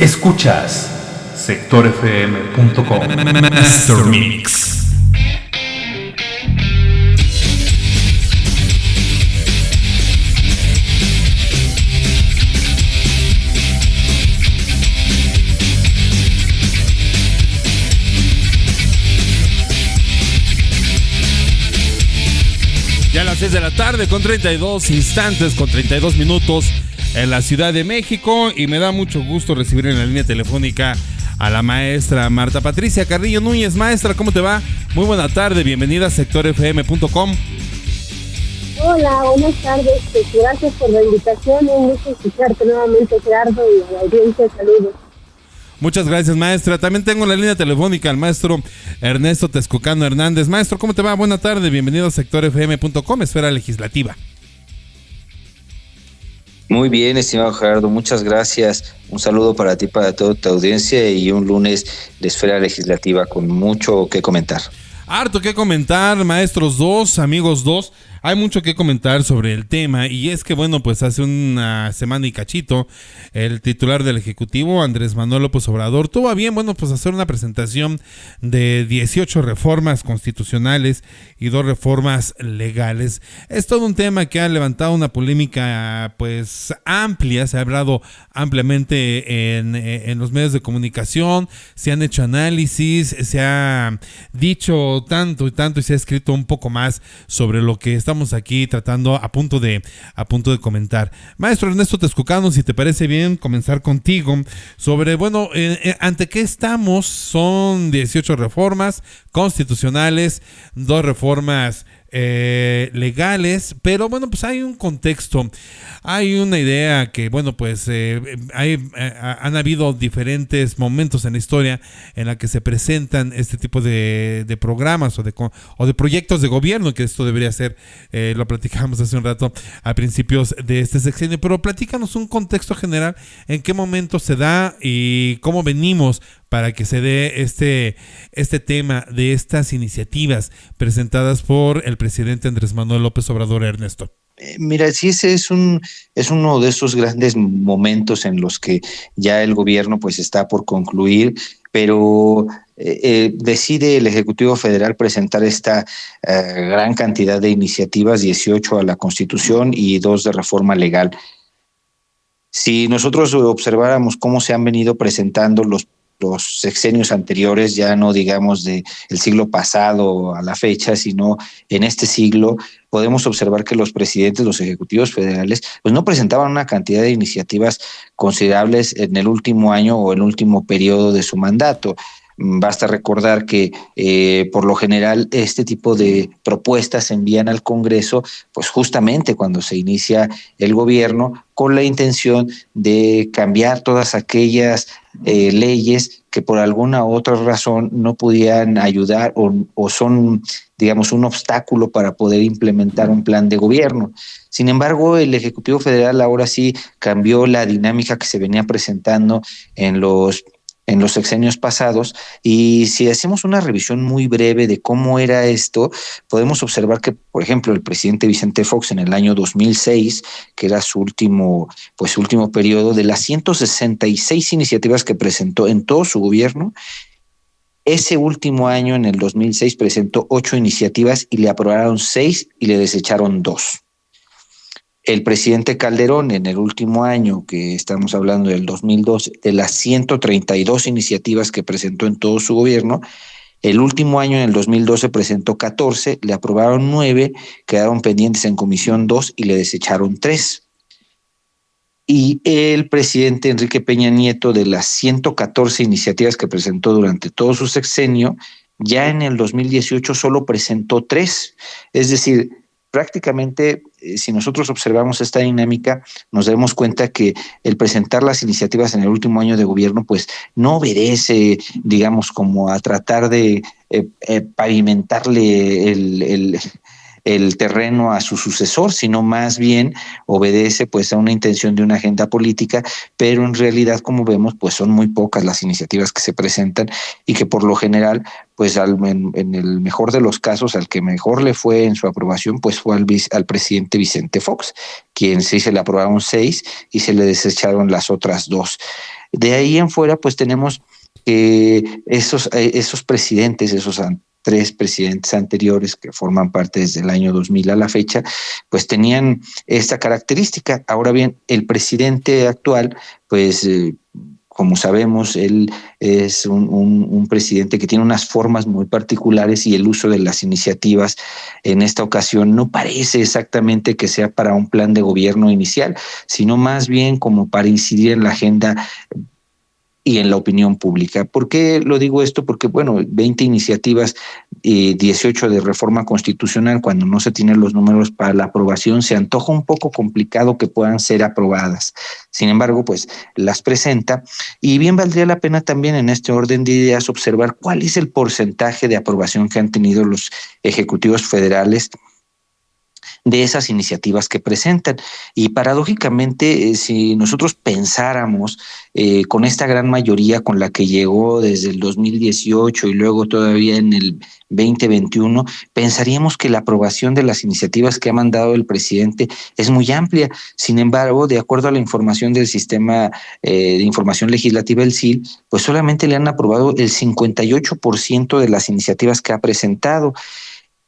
Escuchas sectorfm.com Master Mix. Ya a las 6 de la tarde con 32 instantes, con 32 minutos en la Ciudad de México, y me da mucho gusto recibir en la línea telefónica a la maestra Marta Patricia Carrillo Núñez. Maestra, ¿cómo te va? Muy buena tarde, bienvenida a sectorfm.com. Hola, buenas tardes, gracias por la invitación, un gusto escucharte nuevamente, Gerardo, y a la audiencia, saludos. Muchas gracias, maestra. También tengo en la línea telefónica al maestro Ernesto Texcocano Hernández. Maestro, ¿cómo te va? Buena tarde, bienvenido a sectorfm.com, Esfera Legislativa. Muy bien, estimado Gerardo, muchas gracias. Un saludo para ti, para toda tu audiencia, y un lunes de Esfera Legislativa con mucho que comentar. Harto que comentar, maestros dos, amigos dos. Hay mucho que comentar sobre el tema, y es que, bueno, pues hace una semana y cachito, el titular del Ejecutivo, Andrés Manuel López Obrador, tuvo a bien, bueno, pues hacer una presentación de 18 reformas constitucionales y 2 reformas legales. Es todo un tema que ha levantado una polémica, pues, amplia. Se ha hablado ampliamente en los medios de comunicación, se han hecho análisis, se ha dicho tanto y se ha escrito un poco más sobre lo que estamos aquí tratando a punto de comentar. Maestro Ernesto Texcocano, si te parece bien comenzar contigo sobre, bueno, ante qué estamos. Son 18 reformas constitucionales, 2 reformas legales, pero bueno, pues hay un contexto, hay una idea que, bueno, pues han habido diferentes momentos en la historia en la que se presentan este tipo de programas o de proyectos de gobierno, que esto debería ser, lo platicamos hace un rato a principios de este sexenio, pero platícanos un contexto general, en qué momento se da y cómo venimos para que se dé este tema de estas iniciativas presentadas por el presidente Andrés Manuel López Obrador. Ernesto. Mira, sí, ese es uno de esos grandes momentos en los que ya el gobierno pues está por concluir, pero decide el Ejecutivo Federal presentar esta gran cantidad de iniciativas, 18 a la Constitución y 2 de reforma legal. Si nosotros observáramos cómo se han venido presentando los sexenios anteriores, ya no digamos del siglo pasado a la fecha, sino en este siglo, podemos observar que los presidentes, los ejecutivos federales, pues no presentaban una cantidad de iniciativas considerables en el último año o el último periodo de su mandato. Basta recordar que por lo general este tipo de propuestas se envían al Congreso pues justamente cuando se inicia el gobierno, con la intención de cambiar todas aquellas leyes que por alguna u otra razón no podían ayudar o son, digamos, un obstáculo para poder implementar un plan de gobierno. Sin embargo, el Ejecutivo Federal ahora sí cambió la dinámica que se venía presentando en los sexenios pasados, y si hacemos una revisión muy breve de cómo era esto, podemos observar que, por ejemplo, el presidente Vicente Fox en el año 2006, que era su último periodo, de las 166 iniciativas que presentó en todo su gobierno, ese último año, en el 2006, presentó 8 iniciativas y le aprobaron 6 y le desecharon 2. El presidente Calderón, en el último año, que estamos hablando del 2012, de las 132 iniciativas que presentó en todo su gobierno, el último año, en el 2012, presentó 14, le aprobaron 9, quedaron pendientes en comisión 2 y le desecharon 3. Y el presidente Enrique Peña Nieto, de las 114 iniciativas que presentó durante todo su sexenio, ya en el 2018 solo presentó 3. Es decir, prácticamente, si nosotros observamos esta dinámica, nos damos cuenta que el presentar las iniciativas en el último año de gobierno, pues no obedece, digamos, como a tratar de pavimentarle el terreno a su sucesor, sino más bien obedece pues a una intención de una agenda política, pero en realidad, como vemos, pues son muy pocas las iniciativas que se presentan y que por lo general, pues en el mejor de los casos, al que mejor le fue en su aprobación, pues fue al presidente Vicente Fox, quien sí se le aprobaron 6 y se le desecharon las otras 2. De ahí en fuera, pues tenemos que esos presidentes, esos 3 presidentes anteriores que forman parte desde el año 2000 a la fecha, pues tenían esta característica. Ahora bien, el presidente actual, pues como sabemos, él es un presidente que tiene unas formas muy particulares y el uso de las iniciativas en esta ocasión no parece exactamente que sea para un plan de gobierno inicial, sino más bien como para incidir en la agenda y en la opinión pública. ¿Por qué lo digo esto? Porque, bueno, 20 iniciativas y 18 de reforma constitucional, cuando no se tienen los números para la aprobación, se antoja un poco complicado que puedan ser aprobadas. Sin embargo, pues las presenta y bien valdría la pena también en este orden de ideas observar cuál es el porcentaje de aprobación que han tenido los ejecutivos federales de esas iniciativas que presentan. Y paradójicamente, si nosotros pensáramos con esta gran mayoría con la que llegó desde el 2018 y luego todavía en el 2021, pensaríamos que la aprobación de las iniciativas que ha mandado el presidente es muy amplia. Sin embargo, de acuerdo a la información del Sistema de Información Legislativa, el SIL, pues solamente le han aprobado el 58% de las iniciativas que ha presentado.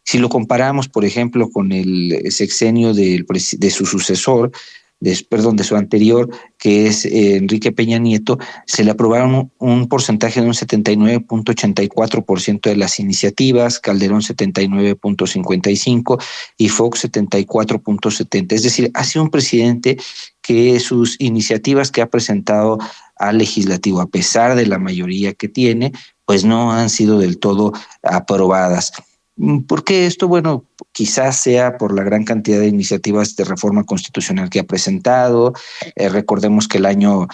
Si lo comparamos, por ejemplo, con el sexenio de su sucesor, de su anterior, que es Enrique Peña Nieto, se le aprobaron un porcentaje de un 79.84% de las iniciativas, Calderón 79.55% y Fox 74.70%. Es decir, ha sido un presidente que sus iniciativas que ha presentado al legislativo, a pesar de la mayoría que tiene, pues no han sido del todo aprobadas. ¿Por qué esto? Bueno, quizás sea por la gran cantidad de iniciativas de reforma constitucional que ha presentado. Recordemos que el año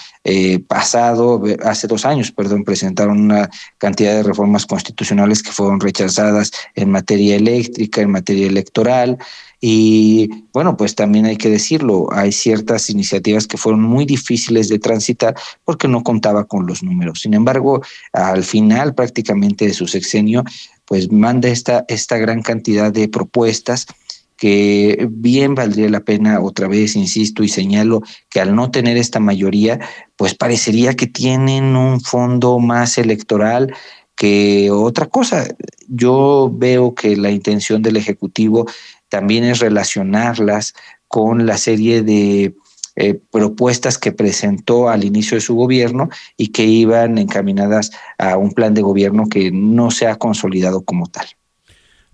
pasado, hace 2 años, perdón, presentaron una cantidad de reformas constitucionales que fueron rechazadas en materia eléctrica, en materia electoral. Y bueno, pues también hay que decirlo, hay ciertas iniciativas que fueron muy difíciles de transitar porque no contaba con los números. Sin embargo, al final prácticamente de su sexenio, pues manda esta gran cantidad de propuestas que bien valdría la pena, otra vez insisto y señalo, que al no tener esta mayoría, pues parecería que tienen un fondo más electoral que otra cosa. Yo veo que la intención del Ejecutivo también es relacionarlas con la serie de propuestas que presentó al inicio de su gobierno y que iban encaminadas a un plan de gobierno que no se ha consolidado como tal.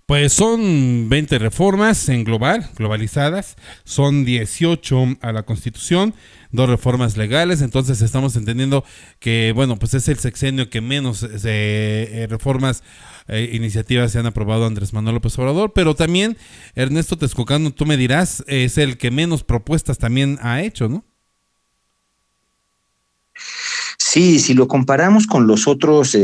Pues son 20 reformas en globalizadas, son 18 a la Constitución, 2 reformas legales, entonces estamos entendiendo que, bueno, pues es el sexenio que menos reformas, iniciativas se han aprobado Andrés Manuel López Obrador, pero también, Ernesto Texcocano, tú me dirás, es el que menos propuestas también ha hecho, ¿no? Sí, si lo comparamos con los otros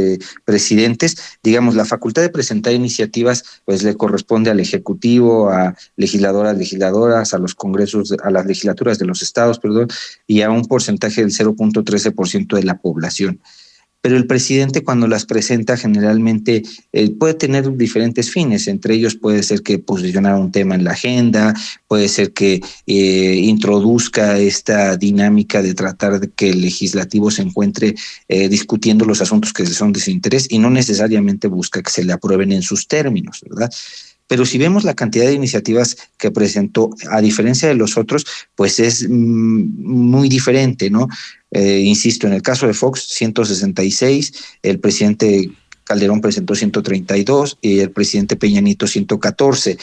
presidentes, digamos, la facultad de presentar iniciativas pues le corresponde al Ejecutivo, a legisladoras, a los congresos, a las legislaturas de los estados, perdón, y a un porcentaje del 0.13% de la población. Pero el presidente cuando las presenta generalmente puede tener diferentes fines, entre ellos puede ser que posicionar un tema en la agenda, puede ser que introduzca esta dinámica de tratar de que el legislativo se encuentre discutiendo los asuntos que son de su interés y no necesariamente busca que se le aprueben en sus términos, ¿verdad? Pero si vemos la cantidad de iniciativas que presentó, a diferencia de los otros, pues es muy diferente, ¿no? Insisto, en el caso de Fox, 166, el presidente Calderón presentó 132 y el presidente Peña Nieto 114.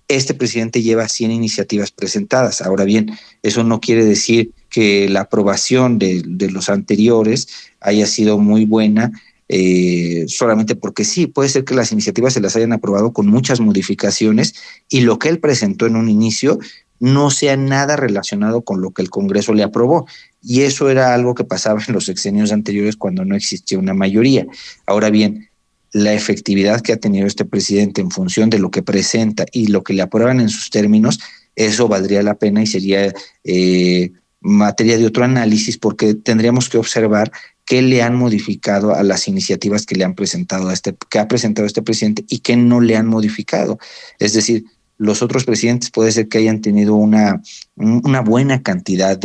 Este presidente lleva 100 iniciativas presentadas. Ahora bien, eso no quiere decir que la aprobación de los anteriores haya sido muy buena, solamente porque sí, puede ser que las iniciativas se las hayan aprobado con muchas modificaciones y lo que él presentó en un inicio no sea nada relacionado con lo que el Congreso le aprobó. Y eso era algo que pasaba en los sexenios anteriores cuando no existía una mayoría. Ahora bien, la efectividad que ha tenido este presidente en función de lo que presenta y lo que le aprueban en sus términos, eso valdría la pena y sería materia de otro análisis, porque tendríamos que observar qué le han modificado a las iniciativas que le han presentado que ha presentado este presidente y qué no le han modificado. Es decir, los otros presidentes puede ser que hayan tenido una buena cantidad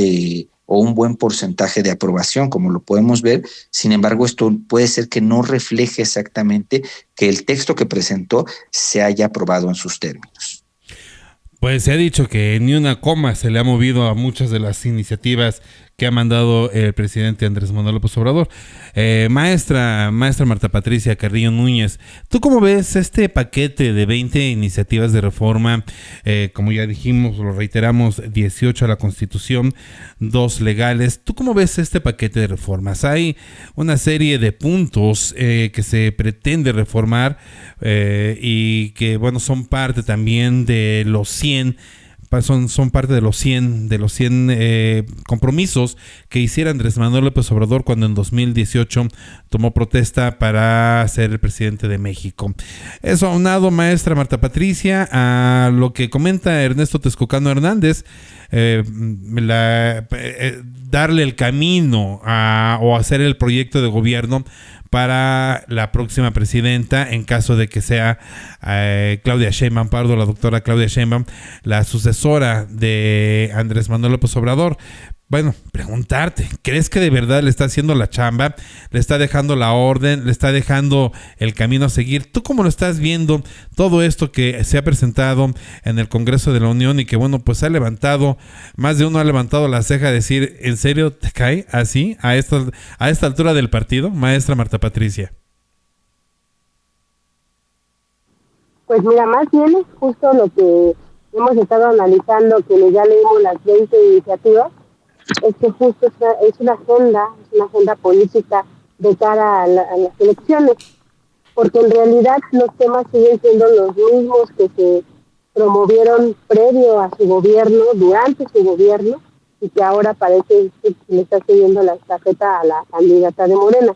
o un buen porcentaje de aprobación, como lo podemos ver. Sin embargo, esto puede ser que no refleje exactamente que el texto que presentó se haya aprobado en sus términos. Pues se ha dicho que ni una coma se le ha movido a muchas de las iniciativas que ha mandado el presidente Andrés Manuel López Obrador. Maestra Marta Patricia Carrillo Núñez, ¿tú cómo ves este paquete de 20 iniciativas de reforma? Como ya dijimos, lo reiteramos, 18 a la Constitución, 2 legales. ¿Tú cómo ves este paquete de reformas? Hay una serie de puntos que se pretende reformar y que, bueno, son parte también de los 100 son parte de los 100 compromisos que hiciera Andrés Manuel López Obrador cuando en 2018 tomó protesta para ser el presidente de México. Eso aunado, maestra Marta Patricia, a lo que comenta Ernesto Texcocano Hernández, darle el camino o hacer el proyecto de gobierno para la próxima presidenta, en caso de que sea Claudia Sheinbaum Pardo, la doctora Claudia Sheinbaum, la sucesora de Andrés Manuel López Obrador. Bueno, preguntarte, ¿crees que de verdad le está haciendo la chamba? ¿Le está dejando la orden? ¿Le está dejando el camino a seguir? ¿Tú cómo lo estás viendo todo esto que se ha presentado en el Congreso de la Unión y que, bueno, pues más de uno ha levantado la ceja a decir, ¿en serio te cae así a esta altura del partido, maestra Marta Patricia? Pues mira, más bien es justo lo que hemos estado analizando, que ya leímos las 20 iniciativas, es que justo es una agenda política de cara a las elecciones, porque en realidad los temas siguen siendo los mismos que se promovieron previo a su gobierno, durante su gobierno, y que ahora parece que le está siguiendo la estafeta a la candidata de Morena.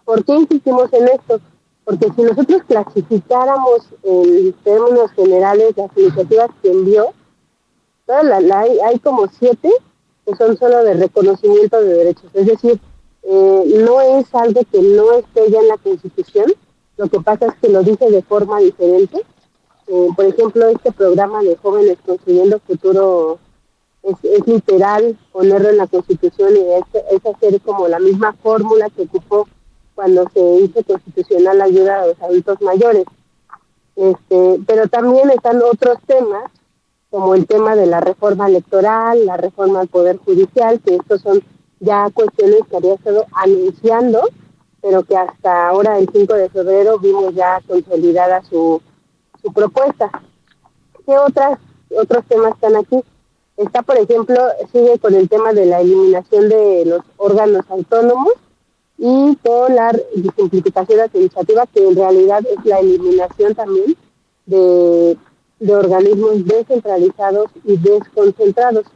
¿Por qué insistimos en esto? Porque si nosotros clasificáramos en términos generales las iniciativas que envió, hay como 7 que son solo de reconocimiento de derechos. Es decir, no es algo que no esté ya en la Constitución, lo que pasa es que lo dice de forma diferente. Por ejemplo, este programa de Jóvenes Construyendo Futuro es literal ponerlo en la Constitución y es hacer como la misma fórmula que ocupó cuando se hizo constitucional la ayuda a los adultos mayores. Pero también están otros temas, como el tema de la reforma electoral, la reforma al Poder Judicial, que estos son ya cuestiones que había estado anunciando, pero que hasta ahora, el 5 de febrero, vimos ya consolidada su propuesta. ¿Qué otros temas están aquí? Está, por ejemplo, sigue con el tema de la eliminación de los órganos autónomos y con la simplificación administrativa, que en realidad es la eliminación también de organismos descentralizados y desconcentrados.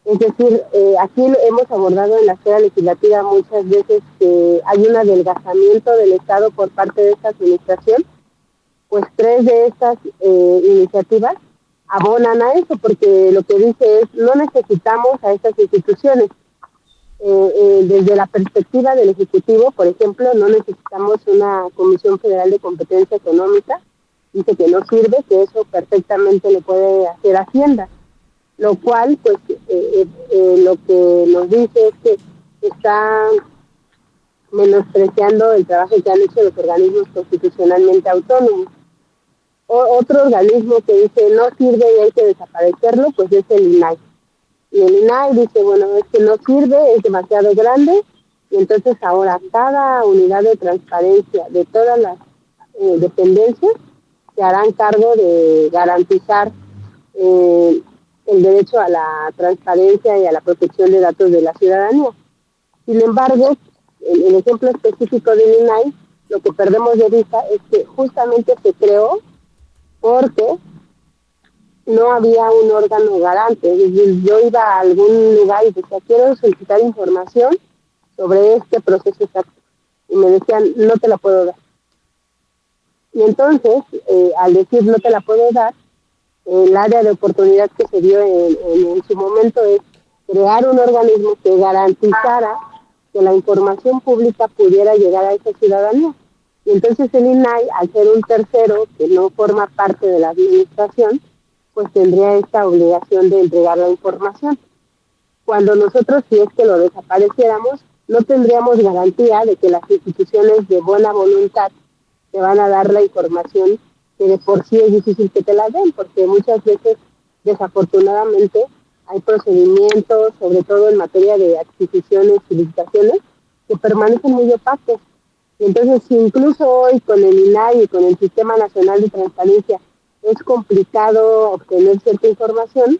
Es decir, aquí hemos abordado en la esfera legislativa muchas veces que hay un adelgazamiento del Estado por parte de esta administración, pues 3 de estas iniciativas abonan a eso, porque lo que dice es, no necesitamos a estas instituciones. Desde la perspectiva del Ejecutivo, por ejemplo, no necesitamos una Comisión Federal de Competencia Económica. Dice que no sirve, que eso perfectamente lo puede hacer Hacienda, lo cual, pues, lo que nos dice es que está menospreciando el trabajo que han hecho los organismos constitucionalmente autónomos. Otro organismo que dice no sirve y hay que desaparecerlo, pues es el INAI. Y el INAI dice, bueno, es que no sirve, es demasiado grande, y entonces ahora cada unidad de transparencia de todas las dependencias se harán cargo de garantizar el derecho a la transparencia y a la protección de datos de la ciudadanía. Sin embargo, en el ejemplo específico del INAI, lo que perdemos de vista es que justamente se creó porque no había un órgano garante. Es decir, yo iba a algún lugar y decía, quiero solicitar información sobre este proceso exacto. Y me decían, no te la puedo dar. Y entonces, al decir no te la puedo dar, el área de oportunidad que se dio en su momento es crear un organismo que garantizara que la información pública pudiera llegar a esa ciudadanía. Y entonces el INAI, al ser un tercero que no forma parte de la administración, pues tendría esta obligación de entregar la información. Cuando nosotros, si es que lo desapareciéramos, no tendríamos garantía de que las instituciones de buena voluntad te van a dar la información que de por sí es difícil que te la den, porque muchas veces, desafortunadamente, hay procedimientos, sobre todo en materia de adquisiciones y licitaciones, que permanecen muy opacos. Y entonces, si incluso hoy con el INAI y con el Sistema Nacional de Transparencia es complicado obtener cierta información,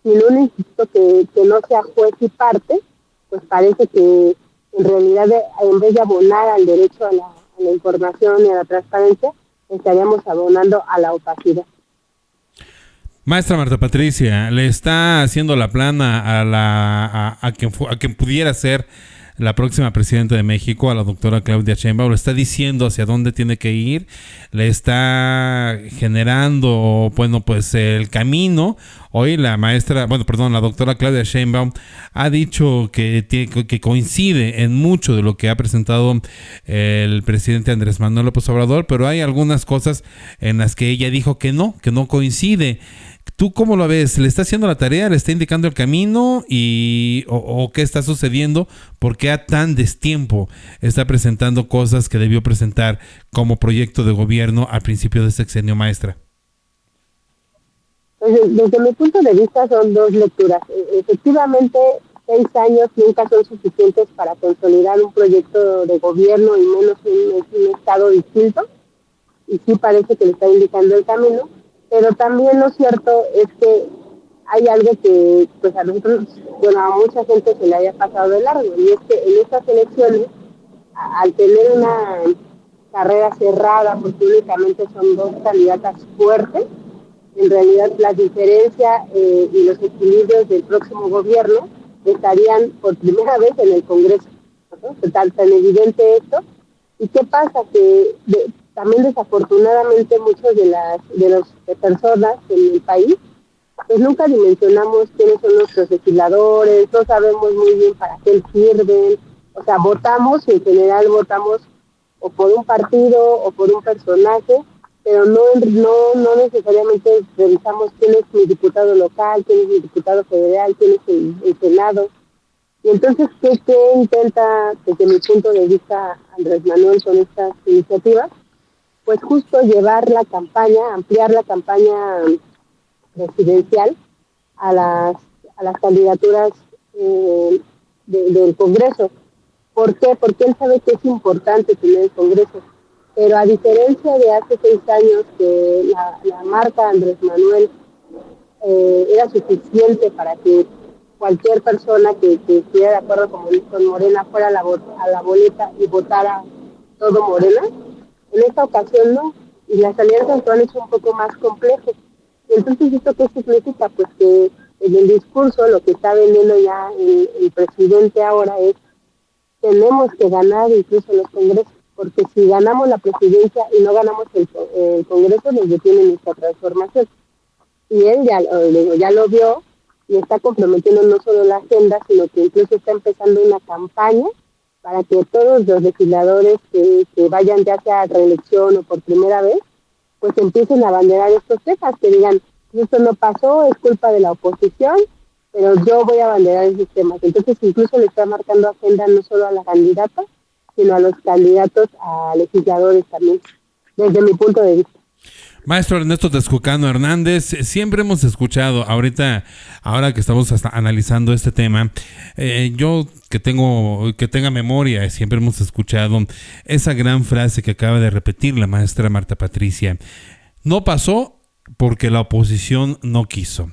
sin un instituto que no sea juez y parte, pues parece que en realidad en vez de abonar al derecho a la información y a la transparencia, estaríamos abonando a la opacidad. Maestra Marta Patricia, le está haciendo la plana a quien pudiera ser la próxima presidenta de México, a la doctora Claudia Sheinbaum. Le está diciendo hacia dónde tiene que ir, le está generando, bueno, pues el camino. Hoy la doctora Claudia Sheinbaum ha dicho que coincide en mucho de lo que ha presentado el presidente Andrés Manuel López Obrador, pero hay algunas cosas en las que ella dijo que no coincide. ¿Tú cómo lo ves? ¿Le está haciendo la tarea? ¿Le está indicando el camino? ¿O qué está sucediendo? ¿Por qué a tan destiempo está presentando cosas que debió presentar como proyecto de gobierno al principio de sexenio, maestra? Pues, desde mi punto de vista son dos lecturas. Efectivamente, 6 años nunca son suficientes para consolidar un proyecto de gobierno y menos un estado distinto. Y sí parece que le está indicando el camino. Pero también lo cierto es que hay algo que pues a nosotros, bueno, a mucha gente se le haya pasado de largo, y es que en estas elecciones, al tener una carrera cerrada, porque únicamente son 2 candidatas fuertes, en realidad la diferencia y los equilibrios del próximo gobierno estarían por primera vez en el Congreso, ¿no? Tan evidente esto. ¿Y qué pasa? Que también desafortunadamente muchos de las personas en el país pues nunca dimensionamos quiénes son nuestros legisladores, no sabemos muy bien para qué sirven, o sea, votamos y en general votamos o por un partido o por un personaje, pero no necesariamente revisamos quién es mi diputado local, quién es mi diputado federal, quién es el Senado. Y entonces, ¿qué intenta desde mi punto de vista Andrés Manuel con estas iniciativas? Pues justo llevar la campaña, ampliar la campaña presidencial a las candidaturas del Congreso. ¿Por qué? Porque él sabe que es importante tener el Congreso. Pero a diferencia de hace 6 años que la marca Andrés Manuel era suficiente para que cualquier persona que estuviera de acuerdo con Morena fuera a la boleta y votara todo Morena, en esta ocasión no, y las alianzas lo han hecho un poco más complejo. Entonces, ¿esto qué significa? Pues que en el discurso lo que está vendiendo ya el presidente ahora es: tenemos que ganar incluso los congresos, porque si ganamos la presidencia y no ganamos el Congreso, nos detiene nuestra transformación. Y él ya lo vio y está comprometiendo no solo la agenda, sino que incluso está empezando una campaña para que todos los legisladores que vayan ya sea a reelección o por primera vez, pues empiecen a abanderar estos temas, que digan: esto no pasó, es culpa de la oposición, pero yo voy a abanderar esos temas. Entonces incluso le está marcando agenda no solo a la candidata, sino a los candidatos a legisladores también, desde mi punto de vista. Maestro Ernesto Texucano Hernández, siempre hemos escuchado, ahora que estamos analizando este tema, yo que tenga memoria, siempre hemos escuchado esa gran frase que acaba de repetir la maestra Marta Patricia: no pasó porque la oposición no quiso.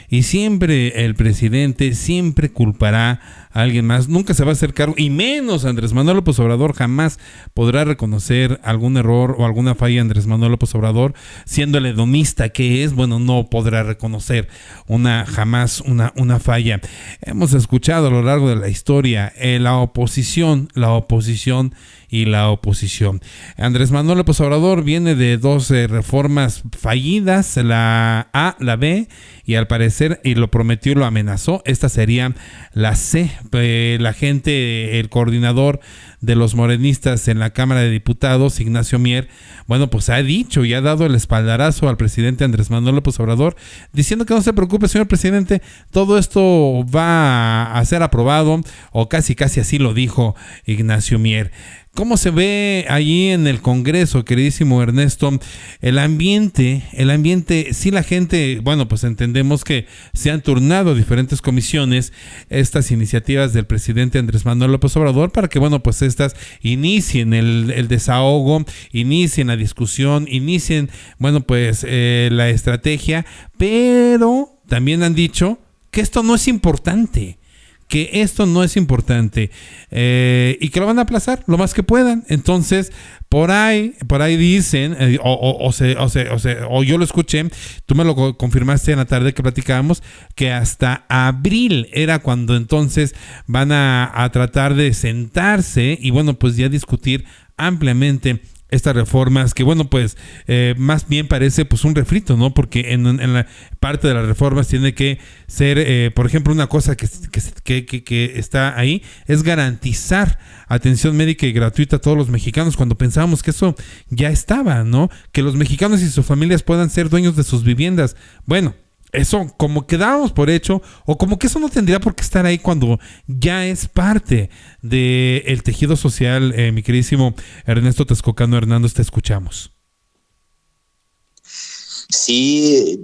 Y siempre el presidente siempre culpará a alguien más. Nunca se va a hacer cargo, y menos Andrés Manuel López Obrador jamás podrá reconocer algún error o alguna falla. Andrés Manuel López Obrador, siendo el hedonista que es, bueno, no podrá reconocer jamás una falla. Hemos escuchado a lo largo de la historia la oposición. Andrés Manuel López Obrador viene de dos reformas fallidas, la A, la B, y al parecer, y lo prometió y lo amenazó, esta sería la C. La gente, el coordinador de los morenistas en la Cámara de Diputados, Ignacio Mier, bueno, pues ha dicho y ha dado el espaldarazo al presidente Andrés Manuel López Obrador, diciendo que no se preocupe, señor presidente, todo esto va a ser aprobado, o casi así lo dijo Ignacio Mier. ¿Cómo se ve allí en el Congreso, queridísimo Ernesto? El ambiente, sí, la gente, bueno, pues entendemos que se han turnado diferentes comisiones estas iniciativas del presidente Andrés Manuel López Obrador para que, bueno, pues estas inicien el desahogo, inicien la discusión, inicien, bueno, pues la estrategia, pero también han dicho que esto no es importante. Y que lo van a aplazar lo más que puedan. Entonces, por ahí dicen, o yo lo escuché, tú me lo confirmaste en la tarde que platicábamos, que hasta abril era cuando entonces van a tratar de sentarse y, bueno, pues ya discutir ampliamente estas reformas, que, bueno, pues más bien parece pues un refrito, ¿no? Porque en la parte de las reformas tiene que ser, por ejemplo, una cosa que está ahí es garantizar atención médica y gratuita a todos los mexicanos, cuando pensábamos que eso ya estaba, ¿no? Que los mexicanos y sus familias puedan ser dueños de sus viviendas. Bueno, eso como que dábamos por hecho, o como que eso no tendría por qué estar ahí cuando ya es parte del tejido social. Mi queridísimo Ernesto Texcocano Hernández, te escuchamos. Sí,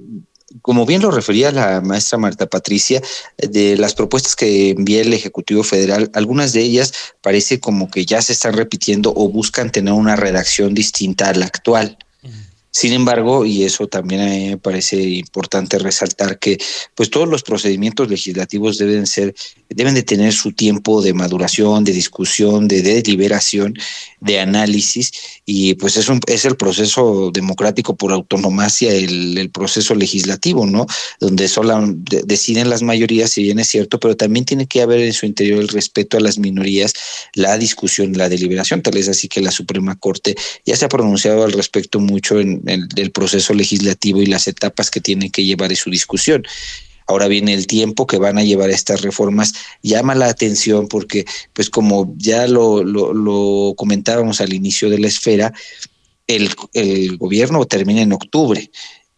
como bien lo refería la maestra Marta Patricia, de las propuestas que envía el Ejecutivo Federal, algunas de ellas parece como que ya se están repitiendo o buscan tener una redacción distinta a la actual. Sin embargo, y eso también a mí me parece importante resaltar, que pues todos los procedimientos legislativos deben de tener su tiempo de maduración, de discusión, de deliberación, de análisis, y pues es el proceso democrático por autonomía, el proceso legislativo, ¿no? Donde deciden las mayorías, si bien es cierto, pero también tiene que haber en su interior el respeto a las minorías, la discusión, la deliberación. Tal es así que la Suprema Corte ya se ha pronunciado al respecto mucho en del proceso legislativo y las etapas que tiene que llevar en su discusión. Ahora bien, el tiempo que van a llevar estas reformas llama la atención porque, pues como ya lo comentábamos al inicio de la esfera, el gobierno termina en octubre.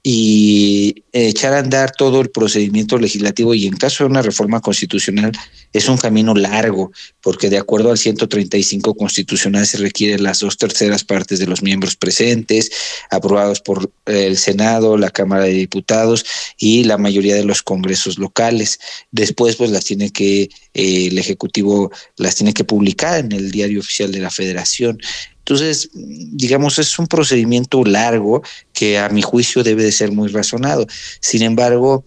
Y echar a andar todo el procedimiento legislativo, y en caso de una reforma constitucional, es un camino largo, porque de acuerdo al 135 constitucional se requieren las 2/3 partes de los miembros presentes, aprobados por el Senado, la Cámara de Diputados y la mayoría de los congresos locales. Después, pues el Ejecutivo las tiene que publicar en el Diario Oficial de la Federación. Entonces, digamos, es un procedimiento largo que a mi juicio debe de ser muy razonado. Sin embargo,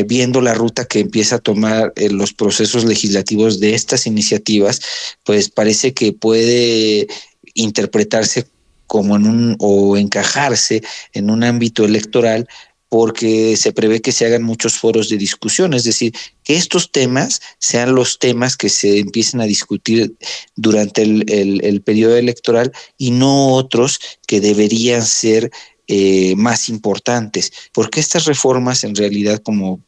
viendo la ruta que empieza a tomar los procesos legislativos de estas iniciativas, pues parece que puede interpretarse como o encajarse en un ámbito electoral, porque se prevé que se hagan muchos foros de discusión, es decir, que estos temas sean los temas que se empiecen a discutir durante el periodo electoral y no otros que deberían ser más importantes, porque estas reformas en realidad, como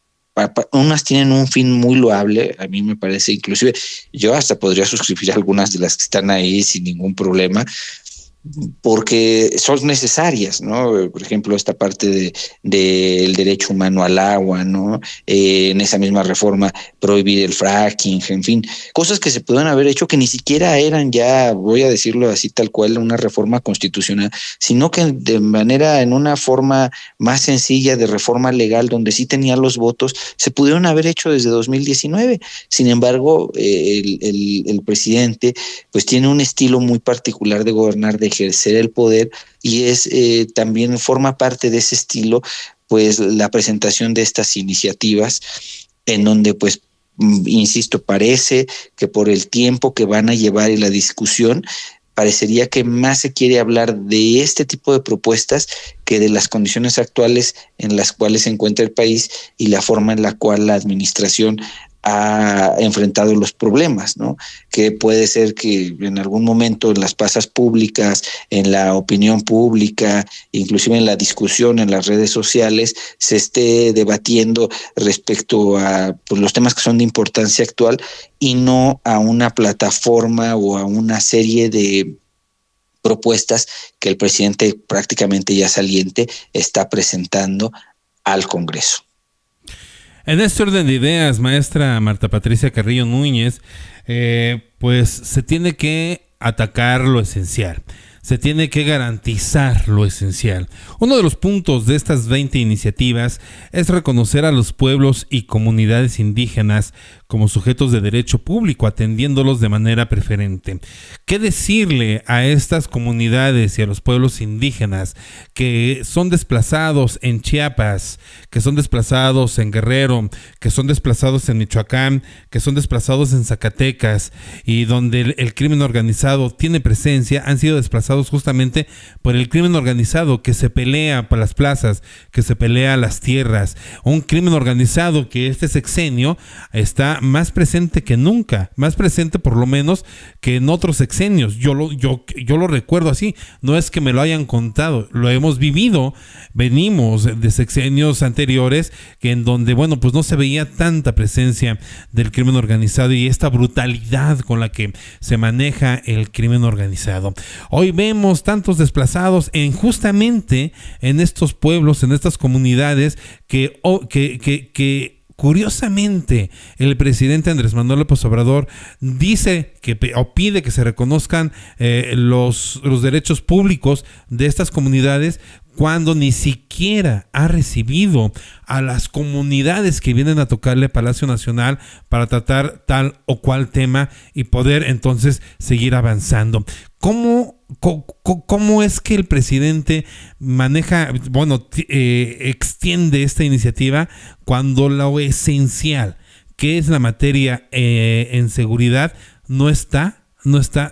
unas tienen un fin muy loable, a mí me parece, inclusive yo hasta podría suscribir algunas de las que están ahí sin ningún problema, porque son necesarias, ¿no? Por ejemplo, esta parte del derecho humano al agua, ¿no? En esa misma reforma, prohibir el fracking, en fin, cosas que se pueden haber hecho que ni siquiera eran, ya voy a decirlo así tal cual, una reforma constitucional, sino que en una forma más sencilla de reforma legal, donde sí tenía los votos, se pudieron haber hecho desde 2019. Sin embargo, el presidente pues tiene un estilo muy particular de gobernar, de ejercer el poder, y también forma parte de ese estilo pues la presentación de estas iniciativas en donde pues insisto, parece que por el tiempo que van a llevar y la discusión, parecería que más se quiere hablar de este tipo de propuestas que de las condiciones actuales en las cuales se encuentra el país y la forma en la cual la administración ha enfrentado los problemas, ¿no? Que puede ser que en algún momento en las plazas públicas, en la opinión pública, inclusive en la discusión en las redes sociales, se esté debatiendo respecto a pues, los temas que son de importancia actual y no a una plataforma o a una serie de propuestas que el presidente prácticamente ya saliente está presentando al Congreso. En este orden de ideas, maestra Marta Patricia Carrillo Núñez, pues se tiene que atacar lo esencial. Se tiene que garantizar lo esencial. Uno de los puntos de estas 20 iniciativas es reconocer a los pueblos y comunidades indígenas como sujetos de derecho público, atendiéndolos de manera preferente. ¿Qué decirle a estas comunidades y a los pueblos indígenas que son desplazados en Chiapas, que son desplazados en Guerrero, que son desplazados en Michoacán, que son desplazados en Zacatecas y donde el crimen organizado tiene presencia? Han sido desplazados justamente por el crimen organizado que se pelea por las plazas, que se pelea las tierras. Un crimen organizado que este sexenio está más presente que nunca, más presente por lo menos que en otros sexenios. Yo lo recuerdo así, no es que me lo hayan contado, lo hemos vivido. Venimos de sexenios anteriores que en donde, bueno, pues no se veía tanta presencia del crimen organizado y esta brutalidad con la que se maneja el crimen organizado. Hoy vemos tantos desplazados justamente en estos pueblos, en estas comunidades que curiosamente, el presidente Andrés Manuel López Obrador dice o pide que se reconozcan los derechos públicos de estas comunidades cuando ni siquiera ha recibido a las comunidades que vienen a tocarle Palacio Nacional para tratar tal o cual tema y poder entonces seguir avanzando. ¿Cómo es que el presidente maneja, extiende esta iniciativa cuando lo esencial, que es la materia en seguridad, no está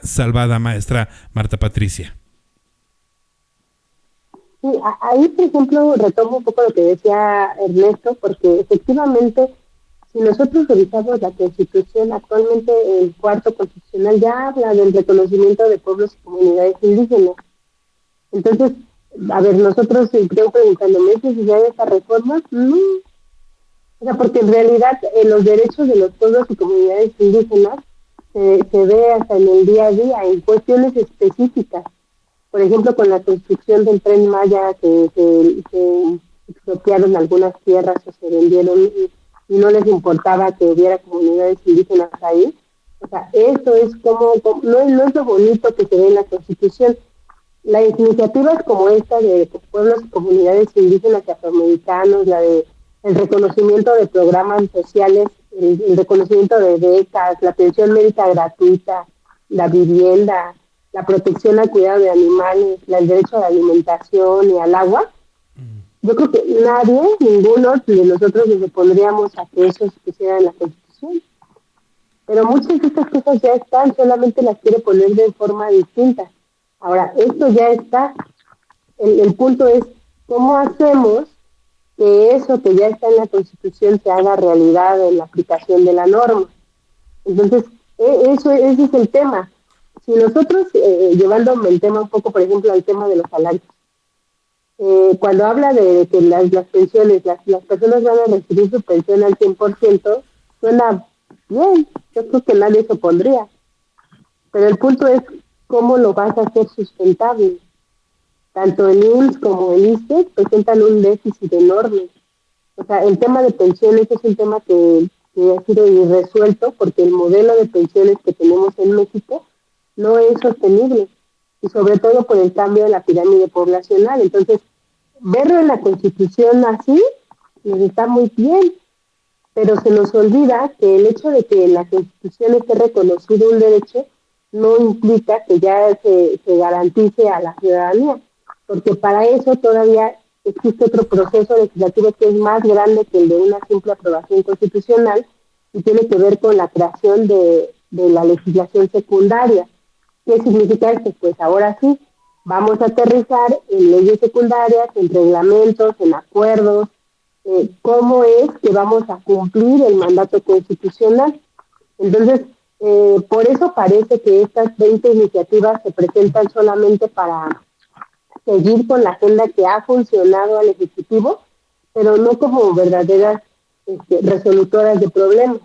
salvada, maestra Marta Patricia? Sí, ahí, por ejemplo, retomo un poco lo que decía Ernesto, porque efectivamente, si nosotros revisamos la Constitución, actualmente el cuarto constitucional ya habla del reconocimiento de pueblos y comunidades indígenas. Entonces, a ver, nosotros creo preguntándome si ya hay esta reforma, no. O sea, porque en realidad los derechos de los pueblos y comunidades indígenas se ve hasta en el día a día, en cuestiones específicas. Por ejemplo, con la construcción del Tren Maya, se expropiaron algunas tierras o se vendieron y no les importaba que hubiera comunidades indígenas ahí. O sea, eso es no es lo bonito que se ve en la Constitución. Las iniciativas como esta de pueblos y comunidades indígenas y afroamericanos, el reconocimiento de programas sociales, el reconocimiento de becas, la atención médica gratuita, la vivienda, la protección al cuidado de animales, el derecho a la alimentación y al agua. Yo creo que ninguno de nosotros nos opondríamos a que eso se pusiera en la Constitución. Pero muchas de estas cosas ya están, solamente las quiere poner de forma distinta. Ahora, esto ya está. El punto es, ¿cómo hacemos que eso que ya está en la Constitución se haga realidad en la aplicación de la norma? Entonces, ese es el tema. Si nosotros, llevándome el tema un poco, por ejemplo, al tema de los salarios, cuando habla de que las pensiones, las personas van a recibir su pensión al 100%, suena bien, yo creo que nadie se opondría. Pero el punto es cómo lo vas a hacer sustentable. Tanto el IMSS como el ISSSTE presentan un déficit enorme. O sea, el tema de pensiones es un tema que ha sido irresuelto porque el modelo de pensiones que tenemos en México no es sostenible, y sobre todo por el cambio de la pirámide poblacional. Entonces, verlo en la Constitución así, nos está muy bien, pero se nos olvida que el hecho de que en la Constitución esté reconocido un derecho no implica que ya se garantice a la ciudadanía, porque para eso todavía existe otro proceso legislativo que es más grande que el de una simple aprobación constitucional y tiene que ver con la creación de la legislación secundaria. ¿Qué significa esto? Pues ahora sí, vamos a aterrizar en leyes secundarias, en reglamentos, en acuerdos, cómo es que vamos a cumplir el mandato constitucional. Entonces, por eso parece que estas 20 iniciativas se presentan solamente para seguir con la agenda que ha funcionado al Ejecutivo, pero no como verdaderas resolutoras de problemas.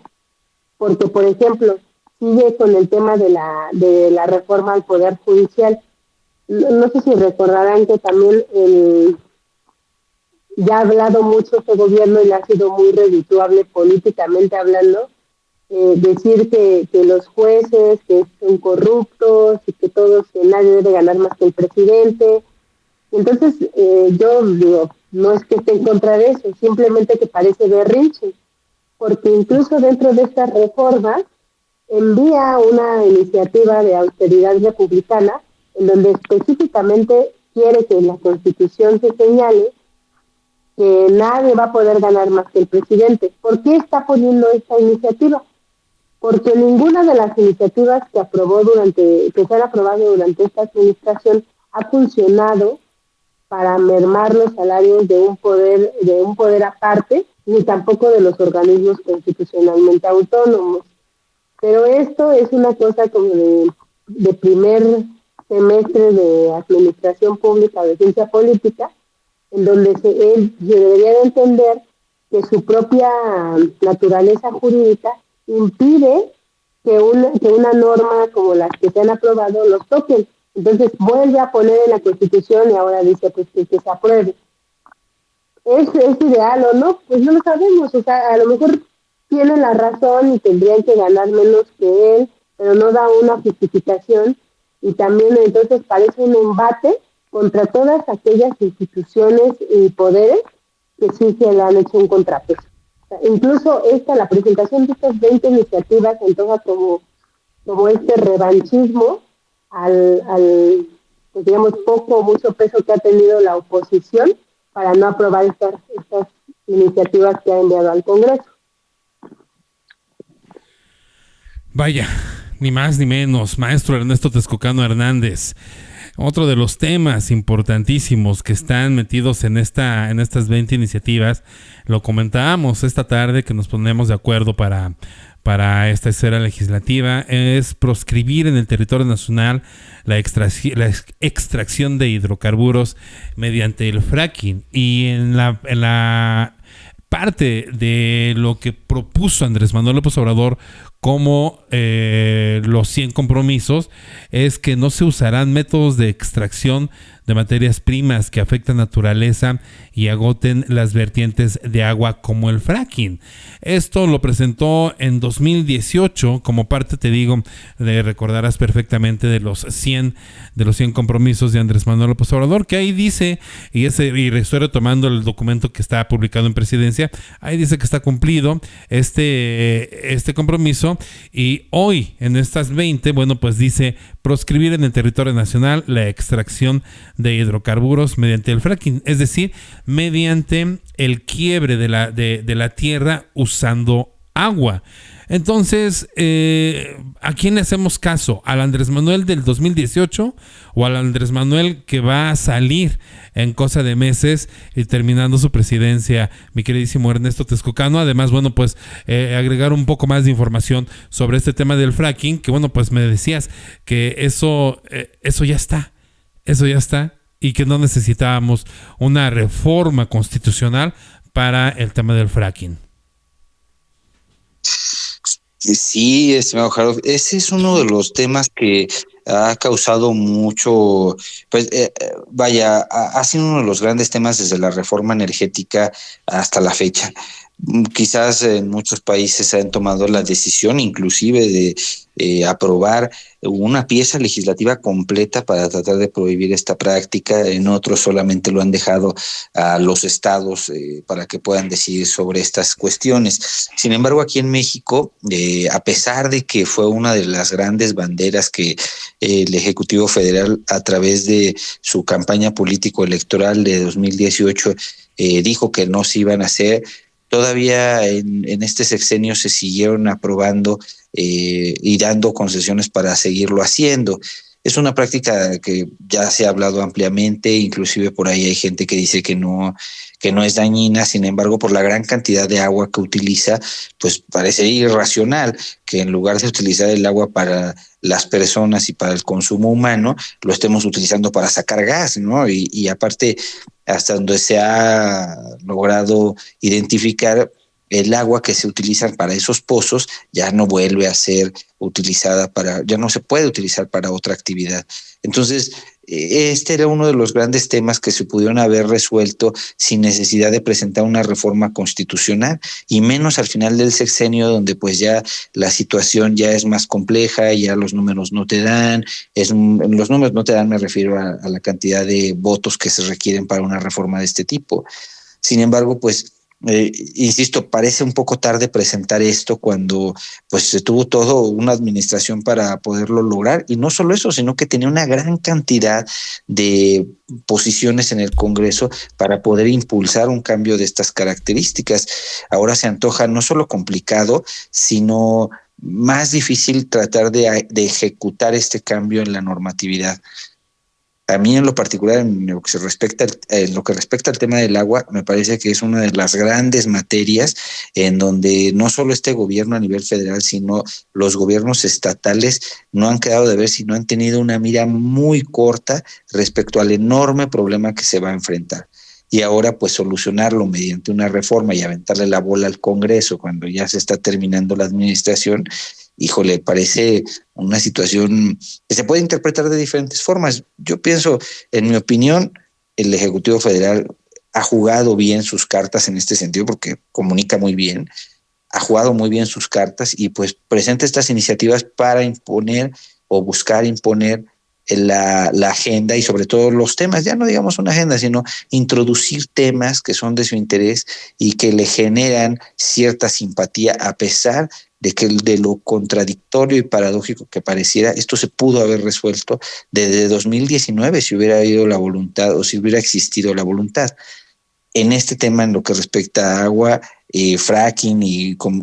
Porque, por ejemplo, sigue con el tema de la reforma al Poder Judicial. No sé si recordarán que también ya ha hablado mucho este gobierno y le ha sido muy redituable políticamente hablando, decir que los jueces que son corruptos y que todos, que nadie debe ganar más que el presidente. Entonces, yo digo, no es que esté en contra de eso, simplemente que parece berrinche, porque incluso dentro de estas reformas envía una iniciativa de austeridad republicana en donde específicamente quiere que en la Constitución se señale que nadie va a poder ganar más que el presidente. ¿Por qué está poniendo esta iniciativa? Porque ninguna de las iniciativas que se han aprobado durante esta administración ha funcionado para mermar los salarios de un poder aparte, ni tampoco de los organismos constitucionalmente autónomos. Pero esto es una cosa como de primer semestre de administración pública o de ciencia política, en donde se debería de entender que su propia naturaleza jurídica impide que una norma como las que se han aprobado los toquen. Entonces vuelve a poner en la Constitución y ahora dice pues que se apruebe. ¿Es ideal o no? Pues no lo sabemos. O sea, a lo mejor tiene la razón y tendrían que ganar menos que él, pero no da una justificación y también entonces parece un embate contra todas aquellas instituciones y poderes que sí se le han hecho un contrapeso. O sea, incluso la presentación de estas 20 iniciativas se antoja como este revanchismo al pues digamos, poco o mucho peso que ha tenido la oposición para no aprobar estas iniciativas que ha enviado al Congreso. Vaya, ni más ni menos, maestro Ernesto Texcocano Hernández. Otro de los temas importantísimos que están metidos en estas 20 iniciativas, lo comentábamos esta tarde que nos ponemos de acuerdo para esta esfera legislativa, es proscribir en el territorio nacional la extracción de hidrocarburos mediante el fracking. Y en la parte de lo que propuso Andrés Manuel López Obrador como los 100 compromisos es que no se usarán métodos de extracción de materias primas que afectan naturaleza y agoten las vertientes de agua como el fracking. Esto lo presentó en 2018 como parte, te digo, recordarás perfectamente de los 100 compromisos de Andrés Manuel López Obrador, que ahí dice, y estoy retomando el documento que está publicado en Presidencia, ahí dice que está cumplido este compromiso, y hoy en estas 20, bueno, pues dice proscribir en el territorio nacional la extracción de hidrocarburos mediante el fracking, es decir, mediante el quiebre de la tierra usando agua. Entonces, ¿a quién le hacemos caso? ¿Al Andrés Manuel del 2018 o al Andrés Manuel que va a salir en cosa de meses y terminando su presidencia, mi queridísimo Ernesto Texcocano? Además, bueno, pues agregar un poco más de información sobre este tema del fracking, que bueno, pues me decías que eso ya está y que no necesitábamos una reforma constitucional para el tema del fracking. Sí, estimado Harold, ese es uno de los temas que ha causado mucho, pues ha sido uno de los grandes temas desde la reforma energética hasta la fecha. Quizás en muchos países han tomado la decisión inclusive de aprobar una pieza legislativa completa para tratar de prohibir esta práctica. En otros solamente lo han dejado a los estados para que puedan decidir sobre estas cuestiones. Sin embargo, aquí en México, a pesar de que fue una de las grandes banderas que el Ejecutivo Federal, a través de su campaña político-electoral de 2018, dijo que no se iban a hacer, todavía en este sexenio se siguieron aprobando y dando concesiones para seguirlo haciendo. Es una práctica que ya se ha hablado ampliamente, inclusive por ahí hay gente que dice que no es dañina. Sin embargo, por la gran cantidad de agua que utiliza, pues parece irracional que en lugar de utilizar el agua para las personas y para el consumo humano, lo estemos utilizando para sacar gas, ¿no? Y aparte, hasta donde se ha logrado identificar, el agua que se utiliza para esos pozos ya no vuelve a ser utilizada ya no se puede utilizar para otra actividad. Entonces, este era uno de los grandes temas que se pudieron haber resuelto sin necesidad de presentar una reforma constitucional, y menos al final del sexenio, donde pues ya la situación ya es más compleja, ya los números no te dan, los números no te dan, me refiero a la cantidad de votos que se requieren para una reforma de este tipo. Sin embargo, pues insisto, parece un poco tarde presentar esto cuando pues se tuvo toda una administración para poderlo lograr, y no solo eso, sino que tenía una gran cantidad de posiciones en el Congreso para poder impulsar un cambio de estas características. Ahora se antoja no solo complicado, sino más difícil tratar de ejecutar este cambio en la normatividad. A mí en lo particular, en lo que respecta al tema del agua, me parece que es una de las grandes materias en donde no solo este gobierno a nivel federal, sino los gobiernos estatales no han quedado de ver, sino han tenido una mira muy corta respecto al enorme problema que se va a enfrentar. Y ahora pues solucionarlo mediante una reforma y aventarle la bola al Congreso cuando ya se está terminando la administración, híjole, parece una situación que se puede interpretar de diferentes formas. Yo pienso, en mi opinión, el Ejecutivo Federal ha jugado bien sus cartas en este sentido porque comunica muy bien, ha jugado muy bien sus cartas y pues presenta estas iniciativas para imponer o buscar imponer la agenda y sobre todo los temas, ya no digamos una agenda, sino introducir temas que son de su interés y que le generan cierta simpatía, a pesar de lo contradictorio y paradójico que pareciera. Esto se pudo haber resuelto desde 2019 si hubiera habido la voluntad o si hubiera existido la voluntad. En este tema, en lo que respecta a agua, fracking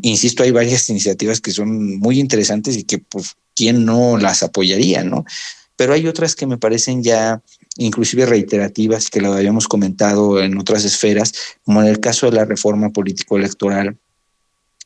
insisto, hay varias iniciativas que son muy interesantes y que pues quién no las apoyaría, ¿no? Pero hay otras que me parecen ya inclusive reiterativas, que lo habíamos comentado en otras esferas, como en el caso de la reforma político-electoral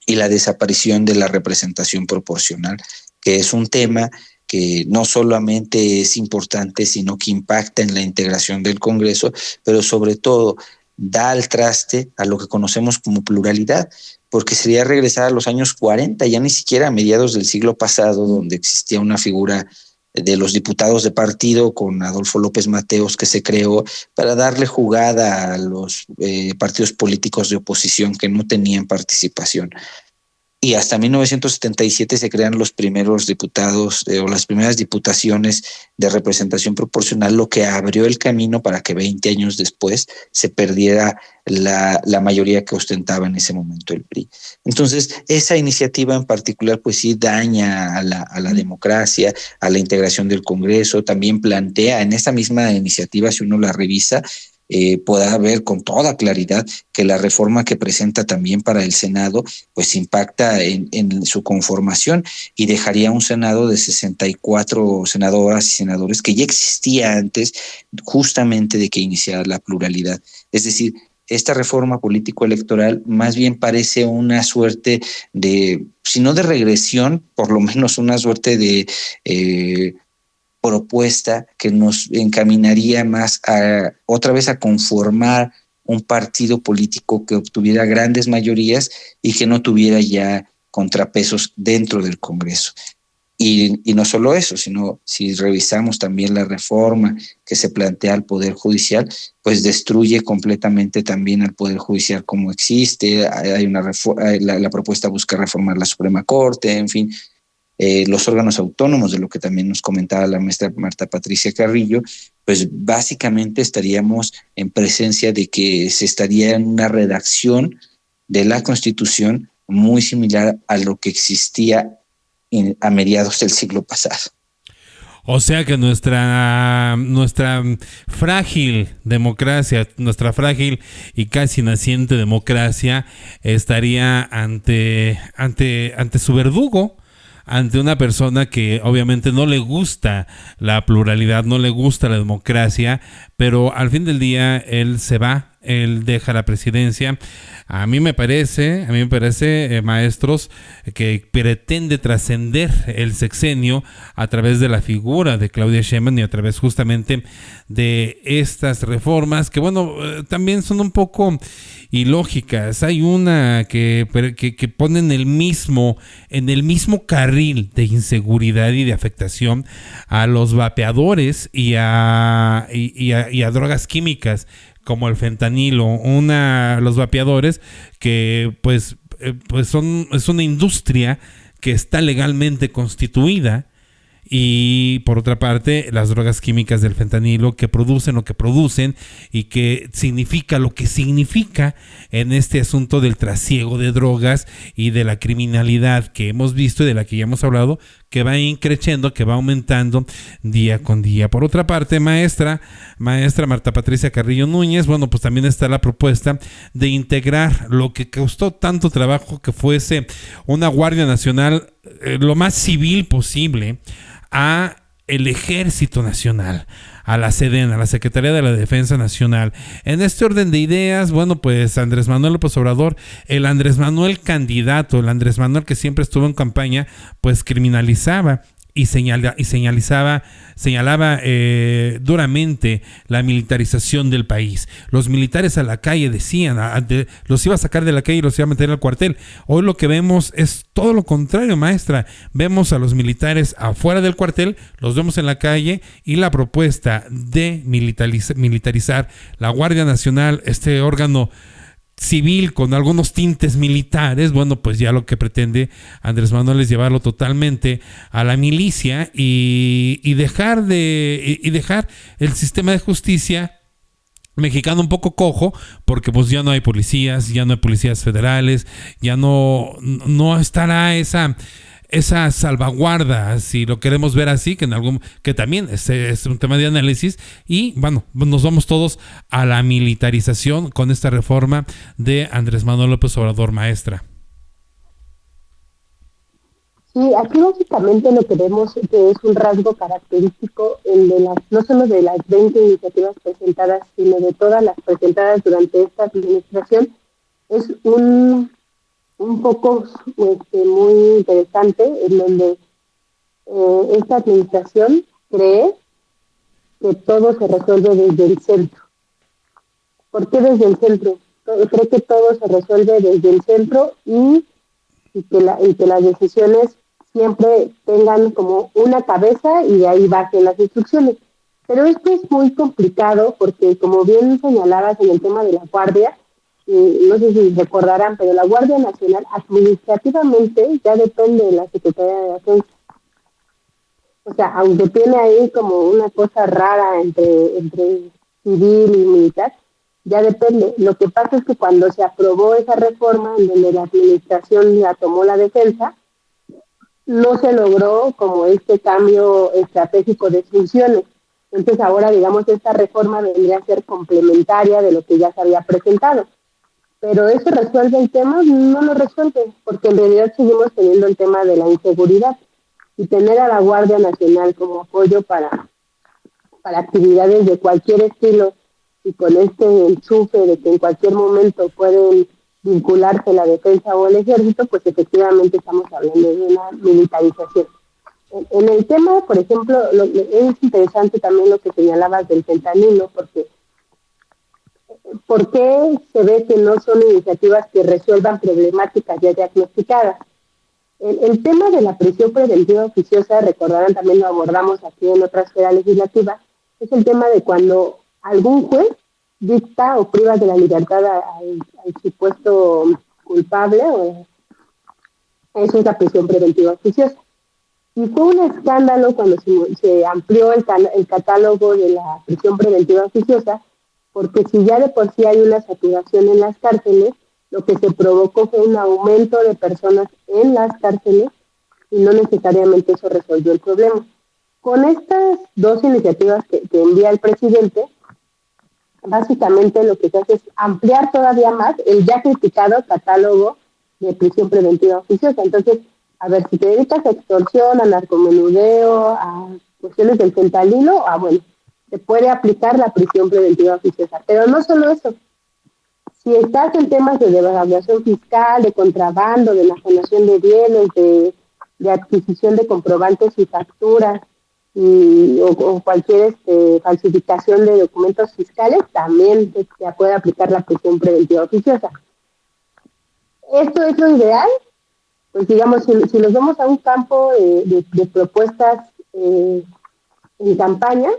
y la desaparición de la representación proporcional, que es un tema que no solamente es importante, sino que impacta en la integración del Congreso, pero sobre todo da al traste a lo que conocemos como pluralidad, porque sería regresar a los años 40, ya ni siquiera a mediados del siglo pasado, donde existía una figura de los diputados de partido con Adolfo López Mateos, que se creó para darle jugada a los partidos políticos de oposición que no tenían participación. Y hasta 1977 se crean los primeros diputados o las primeras diputaciones de representación proporcional, lo que abrió el camino para que 20 años después se perdiera la mayoría que ostentaba en ese momento el PRI. Entonces, esa iniciativa en particular, pues sí daña a la democracia, a la integración del Congreso. También plantea en esa misma iniciativa, si uno la revisa, pueda ver con toda claridad que la reforma que presenta también para el Senado pues impacta en su conformación y dejaría un Senado de 64 senadoras y senadores que ya existía antes justamente de que iniciara la pluralidad. Es decir, esta reforma político-electoral más bien parece una suerte de, si no de regresión, por lo menos una suerte de propuesta que nos encaminaría más otra vez a conformar un partido político que obtuviera grandes mayorías y que no tuviera ya contrapesos dentro del Congreso. Y no solo eso, sino si revisamos también la reforma que se plantea al Poder Judicial, pues destruye completamente también al Poder Judicial como existe. Hay la propuesta busca reformar la Suprema Corte, en fin, los órganos autónomos, de lo que también nos comentaba la maestra Marta Patricia Carrillo, pues básicamente estaríamos en presencia de que se estaría en una redacción de la Constitución muy similar a lo que existía a mediados del siglo pasado. O sea que nuestra frágil democracia, nuestra frágil y casi naciente democracia estaría ante su verdugo, ante una persona que obviamente no le gusta la pluralidad, no le gusta la democracia, pero al fin del día él se va, él deja la presidencia. A mí me parece, maestros, que pretende trascender el sexenio a través de la figura de Claudia Sheinbaum y a través justamente de estas reformas que, bueno, también son un poco ilógicas. Hay una que pone en el mismo carril de inseguridad y de afectación a los vapeadores y a drogas químicas como el fentanilo. Los vapeadores que pues es una industria que está legalmente constituida, y por otra parte las drogas químicas del fentanilo que producen lo que producen y que significa lo que significa en este asunto del trasiego de drogas y de la criminalidad que hemos visto y de la que ya hemos hablado, que va increciendo, que va aumentando día con día. Por otra parte, maestra Marta Patricia Carrillo Núñez, bueno, pues también está la propuesta de integrar lo que costó tanto trabajo, que fuese una Guardia Nacional lo más civil posible, a el Ejército Nacional, a la SEDEN, a la Secretaría de la Defensa Nacional. En este orden de ideas, bueno, pues Andrés Manuel López Obrador, el Andrés Manuel candidato, el Andrés Manuel que siempre estuvo en campaña, pues criminalizaba y señalaba duramente la militarización del país. Los militares a la calle decían, los iba a sacar de la calle y los iba a meter al cuartel. Hoy lo que vemos es todo lo contrario, maestra. Vemos a los militares afuera del cuartel, los vemos en la calle, y la propuesta de militarizar la Guardia Nacional, este órgano civil con algunos tintes militares, bueno, pues ya lo que pretende Andrés Manuel es llevarlo totalmente a la milicia y dejar el sistema de justicia mexicano un poco cojo, porque pues ya no hay policías federales, ya no estará esa salvaguarda, si lo queremos ver así, que también es un tema de análisis. Y bueno, nos vamos todos a la militarización con esta reforma de Andrés Manuel López Obrador, maestra. Sí, aquí básicamente lo que vemos que es un rasgo característico no solo de las 20 iniciativas presentadas, sino de todas las presentadas durante esta administración, es un poco muy interesante, en donde esta administración cree que todo se resuelve desde el centro. ¿Por qué desde el centro? Cree que todo se resuelve desde el centro y que las decisiones siempre tengan como una cabeza y de ahí bajen las instrucciones. Pero esto es muy complicado porque, como bien señalabas en el tema de la Guardia, no sé si recordarán, pero la Guardia Nacional administrativamente ya depende de la Secretaría de Defensa. O sea, aunque tiene ahí como una cosa rara entre civil y militar, ya depende. Lo que pasa es que cuando se aprobó esa reforma, en donde la administración ya tomó la defensa, no se logró como este cambio estratégico de funciones. Entonces ahora, digamos, esta reforma vendría a ser complementaria de lo que ya se había presentado. Pero ¿eso resuelve el tema? No lo resuelve, porque en realidad seguimos teniendo el tema de la inseguridad. Y tener a la Guardia Nacional como apoyo para actividades de cualquier estilo, y con este enchufe de que en cualquier momento pueden vincularse la defensa o el ejército, pues efectivamente estamos hablando de una militarización. En el tema, por ejemplo, es interesante también lo que señalabas del fentanilo, porque ¿por qué se ve que no son iniciativas que resuelvan problemáticas ya diagnosticadas? El tema de la prisión preventiva oficiosa, recordarán, también lo abordamos aquí en otra esfera legislativa, es el tema de cuando algún juez dicta o priva de la libertad al supuesto culpable, o eso es la prisión preventiva oficiosa. Y fue un escándalo cuando se amplió el catálogo de la prisión preventiva oficiosa, porque si ya de por sí hay una saturación en las cárceles, lo que se provocó fue un aumento de personas en las cárceles y no necesariamente eso resolvió el problema. Con estas dos iniciativas que envía el presidente, básicamente lo que se hace es ampliar todavía más el ya criticado catálogo de prisión preventiva oficiosa. Entonces, a ver, si te dedicas a extorsión, a narcomenudeo, a cuestiones del fentanilo, bueno, se puede aplicar la prisión preventiva oficiosa. Pero no solo eso. Si estás en temas de devaluación fiscal, de contrabando, de enajenación de bienes, de adquisición de comprobantes y facturas, o cualquier falsificación de documentos fiscales, también se puede aplicar la prisión preventiva oficiosa. Esto es lo ideal, pues digamos, si nos vamos a un campo de propuestas en campaña,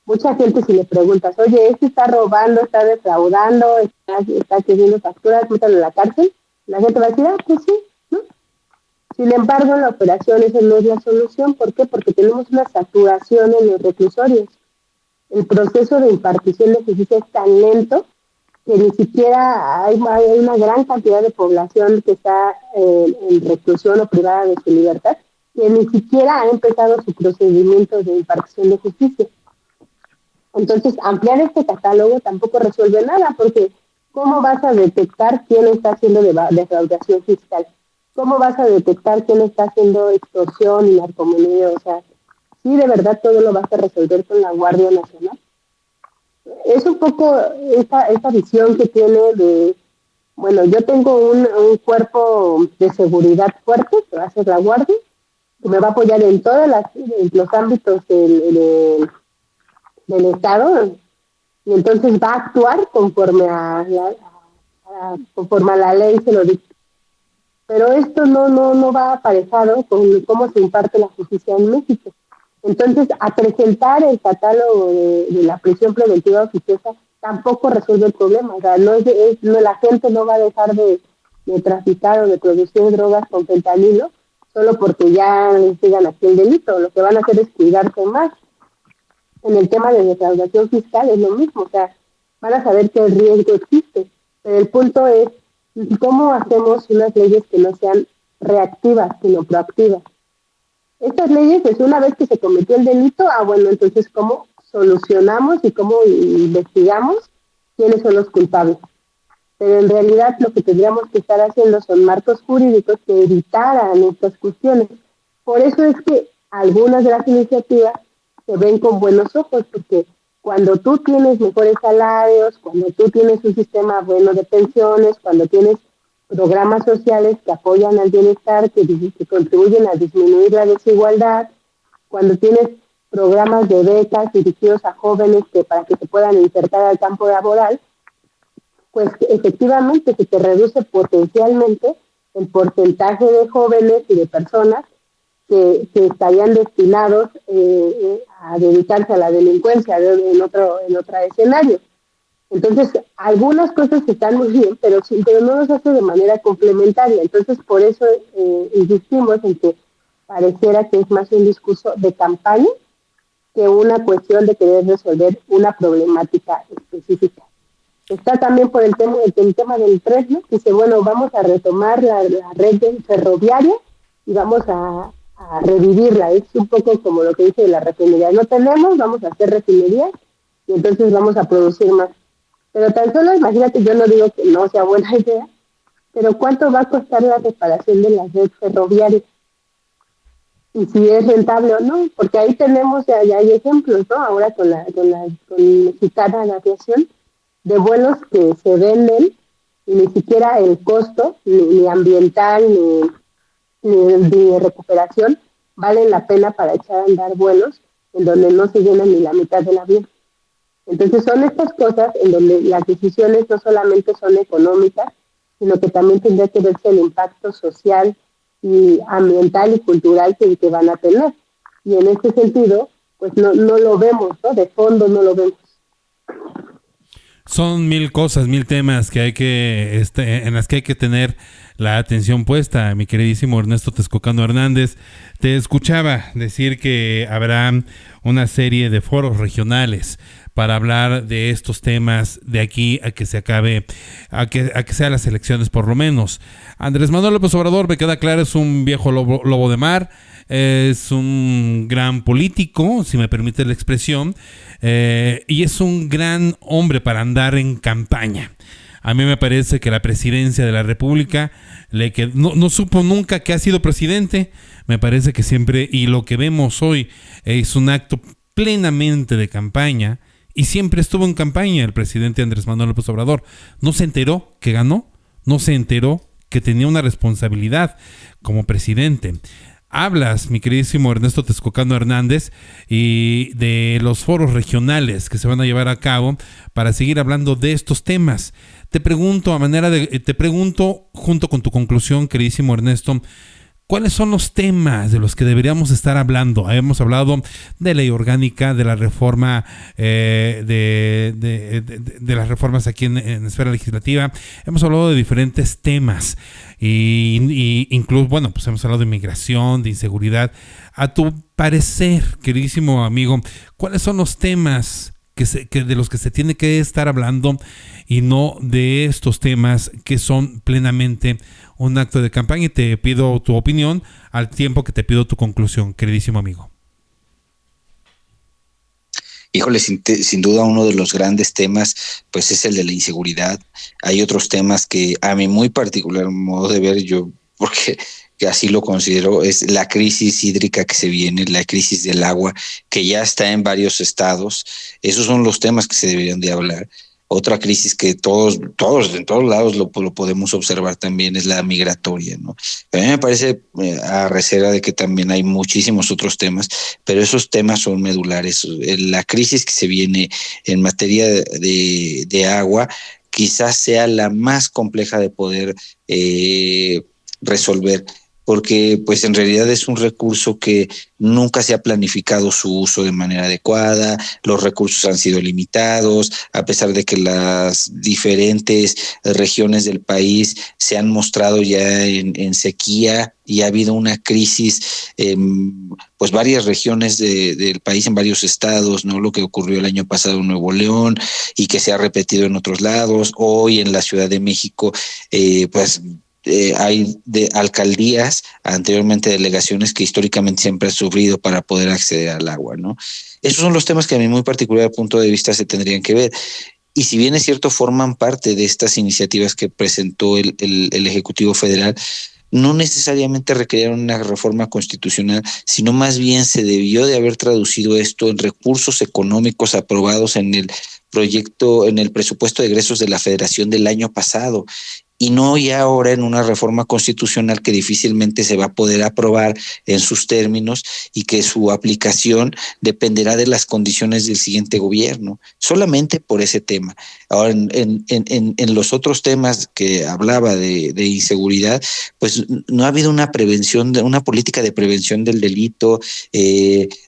mucha gente, si le preguntas, oye, este está robando, está defraudando, está queriendo facturas, métalo en la cárcel, la gente va a decir, pues sí, ¿no? Sin embargo, en la operación esa no es la solución. ¿Por qué? Porque tenemos una saturación en los reclusorios. El proceso de impartición de justicia es tan lento que ni siquiera hay una gran cantidad de población que está en reclusión o privada de su libertad, que ni siquiera ha empezado su procedimiento de impartición de justicia. Entonces, ampliar este catálogo tampoco resuelve nada, porque ¿cómo vas a detectar quién está haciendo defraudación fiscal? ¿Cómo vas a detectar quién está haciendo extorsión y narcomenudeo? O sea, ¿sí de verdad todo lo vas a resolver con la Guardia Nacional? Es un poco esta visión que tiene de, bueno, yo tengo un cuerpo de seguridad fuerte, que va a ser la Guardia, que me va a apoyar en todos los ámbitos del Estado, y entonces va a actuar conforme a la ley se lo dicta. Pero esto no va aparejado con cómo se imparte la justicia en México. Entonces, a presentar el catálogo de la prisión preventiva oficiosa tampoco resuelve el problema. O sea, la gente no va a dejar de traficar o de producir drogas con fentanilo solo porque ya investigan aquí el delito. Lo que van a hacer es cuidarse más. En el tema de defraudación fiscal es lo mismo. O sea, van a saber que el riesgo existe. Pero el punto es cómo hacemos unas leyes que no sean reactivas, sino proactivas. Estas leyes, pues una vez que se cometió el delito, bueno, entonces cómo solucionamos y cómo investigamos quiénes son los culpables. Pero en realidad lo que tendríamos que estar haciendo son marcos jurídicos que evitaran estas cuestiones. Por eso es que algunas de las iniciativas se ven con buenos ojos, porque cuando tú tienes mejores salarios, cuando tú tienes un sistema bueno de pensiones, cuando tienes programas sociales que apoyan al bienestar, que contribuyen a disminuir la desigualdad, cuando tienes programas de becas dirigidos a jóvenes para que se puedan insertar al campo laboral, pues efectivamente se te reduce potencialmente el porcentaje de jóvenes y de personas que estarían destinados a dedicarse a la delincuencia en otro escenario. Entonces, algunas cosas están muy bien, pero no los hace de manera complementaria. Entonces, por eso insistimos en que pareciera que es más un discurso de campaña que una cuestión de querer resolver una problemática específica. Está también por el tema del tren, ¿no? Dice, bueno, vamos a retomar la red ferroviaria y vamos a revivirla. Es un poco como lo que dice de la refinería. No tenemos, vamos a hacer refinerías y entonces vamos a producir más. Pero tan solo, imagínate, yo no digo que no sea buena idea, pero ¿cuánto va a costar la reparación de la red ferroviaria? Y si es rentable o no, porque ahí tenemos, ya hay ejemplos, ¿no? Ahora con Mexicana de Aviación, de vuelos que se venden y ni siquiera el costo, ni ambiental, ni de recuperación, valen la pena para echar a andar vuelos en donde no se llena ni la mitad del avión. Entonces son estas cosas en donde las decisiones no solamente son económicas, sino que también tendría que verse el impacto social y ambiental y cultural que van a tener. Y en este sentido, pues no lo vemos, ¿no? De fondo no lo vemos. Son mil cosas, mil temas que hay que en las que hay que tener la atención puesta. Mi queridísimo Ernesto Texcocano Hernández, te escuchaba decir que habrá una serie de foros regionales para hablar de estos temas de aquí a que se acabe, a que sean las elecciones por lo menos. Andrés Manuel López Obrador, me queda claro, es un viejo lobo de mar, es un gran político, si me permite la expresión, y es un gran hombre para andar en campaña. A mí me parece que la presidencia de la República no supo nunca que ha sido presidente. Me parece que siempre, y lo que vemos hoy es un acto plenamente de campaña, y siempre estuvo en campaña el presidente Andrés Manuel López Obrador. No se enteró que ganó, no se enteró que tenía una responsabilidad como presidente. Hablas, mi queridísimo Ernesto Texcocano Hernández, y de los foros regionales que se van a llevar a cabo para seguir hablando de estos temas. Te pregunto junto con tu conclusión, queridísimo Ernesto, ¿cuáles son los temas de los que deberíamos estar hablando? Hemos hablado de ley orgánica, de la reforma, de las reformas aquí en esfera legislativa. Hemos hablado de diferentes temas y incluso, bueno, pues hemos hablado de inmigración, de inseguridad. A tu parecer, queridísimo amigo, ¿cuáles son los temas que de los que se tiene que estar hablando y no de estos temas que son plenamente un acto de campaña? Y te pido tu opinión al tiempo que te pido tu conclusión, queridísimo amigo. Híjole, sin duda uno de los grandes temas pues es el de la inseguridad. Hay otros temas que a mi muy particular modo de ver, yo porque que así lo considero, es la crisis hídrica que se viene, la crisis del agua, que ya está en varios estados. Esos son los temas que se deberían de hablar. Otra crisis que todos en todos lados lo podemos observar también es la migratoria, ¿no? A mí me parece, a reserva de que también hay muchísimos otros temas, pero esos temas son medulares. La crisis que se viene en materia de agua quizás sea la más compleja de poder resolver, porque pues en realidad es un recurso que nunca se ha planificado su uso de manera adecuada, los recursos han sido limitados, a pesar de que las diferentes regiones del país se han mostrado ya en sequía y ha habido una crisis en pues varias regiones del país, en varios estados, ¿no? Lo que ocurrió el año pasado en Nuevo León y que se ha repetido en otros lados. Hoy en la Ciudad de México, pues hay de alcaldías, anteriormente delegaciones que históricamente siempre han sufrido para poder acceder al agua, ¿no? Esos son los temas que a mi muy particular punto de vista se tendrían que ver. Y si bien es cierto, forman parte de estas iniciativas que presentó el Ejecutivo Federal, no necesariamente requerían una reforma constitucional, sino más bien se debió de haber traducido esto en recursos económicos aprobados en el presupuesto de egresos de la Federación del año pasado, y no ya ahora en una reforma constitucional que difícilmente se va a poder aprobar en sus términos y que su aplicación dependerá de las condiciones del siguiente gobierno, solamente por ese tema. Ahora, en los otros temas que hablaba de inseguridad, pues no ha habido una política de prevención del delito.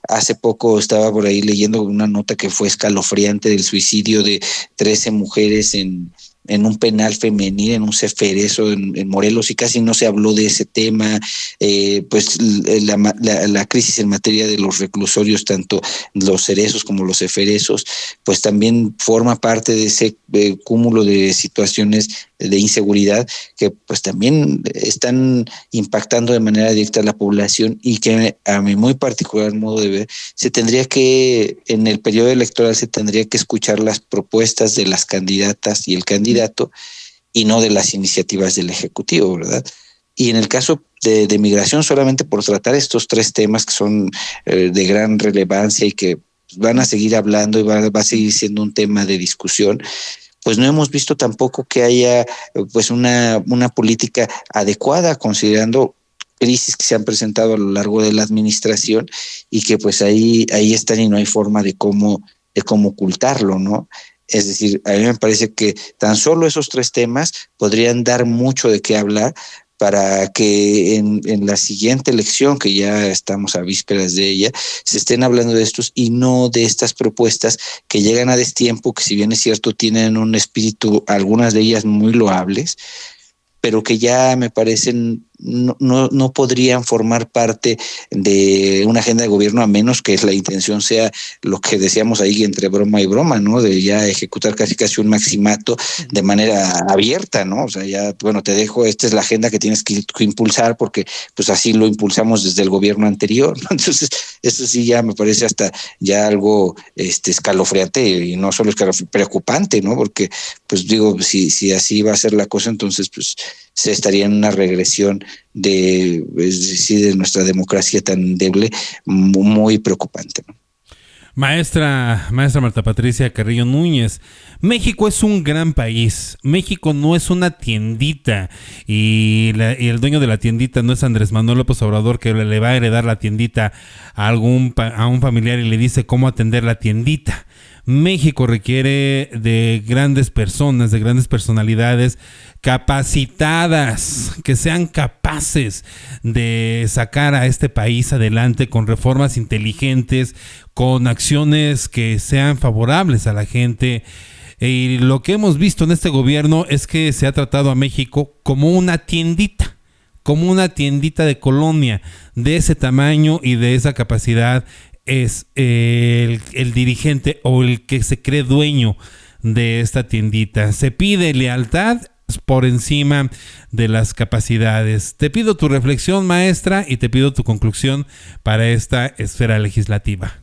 Hace poco estaba por ahí leyendo una nota que fue escalofriante del suicidio de 13 mujeres en un penal femenil, en un Ceferezo en Morelos, y casi no se habló de ese tema. Pues la crisis en materia de los reclusorios, tanto los cerezos como los ceferezos, pues también forma parte de ese cúmulo de situaciones de inseguridad que pues también están impactando de manera directa a la población, y que a mi muy particular modo de ver, en el periodo electoral se tendría que escuchar las propuestas de las candidatas y el candidato, y no de las iniciativas del Ejecutivo, ¿verdad? Y en el caso de migración, solamente por tratar estos tres temas que son de gran relevancia y que van a seguir hablando y va a seguir siendo un tema de discusión, pues no hemos visto tampoco que haya pues una política adecuada, considerando crisis que se han presentado a lo largo de la administración y que pues ahí están y no hay forma de cómo ocultarlo, ¿no? Es decir, a mí me parece que tan solo esos tres temas podrían dar mucho de qué hablar, para que en la siguiente elección, que ya estamos a vísperas de ella, se estén hablando de estos y no de estas propuestas que llegan a destiempo, que si bien es cierto tienen un espíritu, algunas de ellas muy loables, pero que ya me parecen no podrían formar parte de una agenda de gobierno, a menos que la intención sea lo que decíamos ahí entre broma y broma, ¿no? De ya ejecutar casi un maximato de manera abierta, ¿no? O sea, ya, bueno, te dejo, esta es la agenda que tienes que impulsar porque pues así lo impulsamos desde el gobierno anterior, ¿no? Entonces, eso sí ya me parece hasta ya algo escalofriante y no solo preocupante, ¿no? Porque, pues digo, si así va a ser la cosa, entonces pues se estaría en una regresión de nuestra democracia tan endeble, muy preocupante, ¿no? Maestra Marta Patricia Carrillo Núñez, México es un gran país. México no es una tiendita y el dueño de la tiendita no es Andrés Manuel López Obrador, que le va a heredar la tiendita a un familiar y le dice cómo atender la tiendita. México requiere de grandes personas, de grandes personalidades capacitadas, que sean capaces de sacar a este país adelante con reformas inteligentes, con acciones que sean favorables a la gente. Y lo que hemos visto en este gobierno es que se ha tratado a México como una tiendita de colonia, de ese tamaño y de esa capacidad es el dirigente o el que se cree dueño de esta tiendita. Se pide lealtad por encima de las capacidades. Te pido tu reflexión, maestra, y te pido tu conclusión para esta esfera legislativa.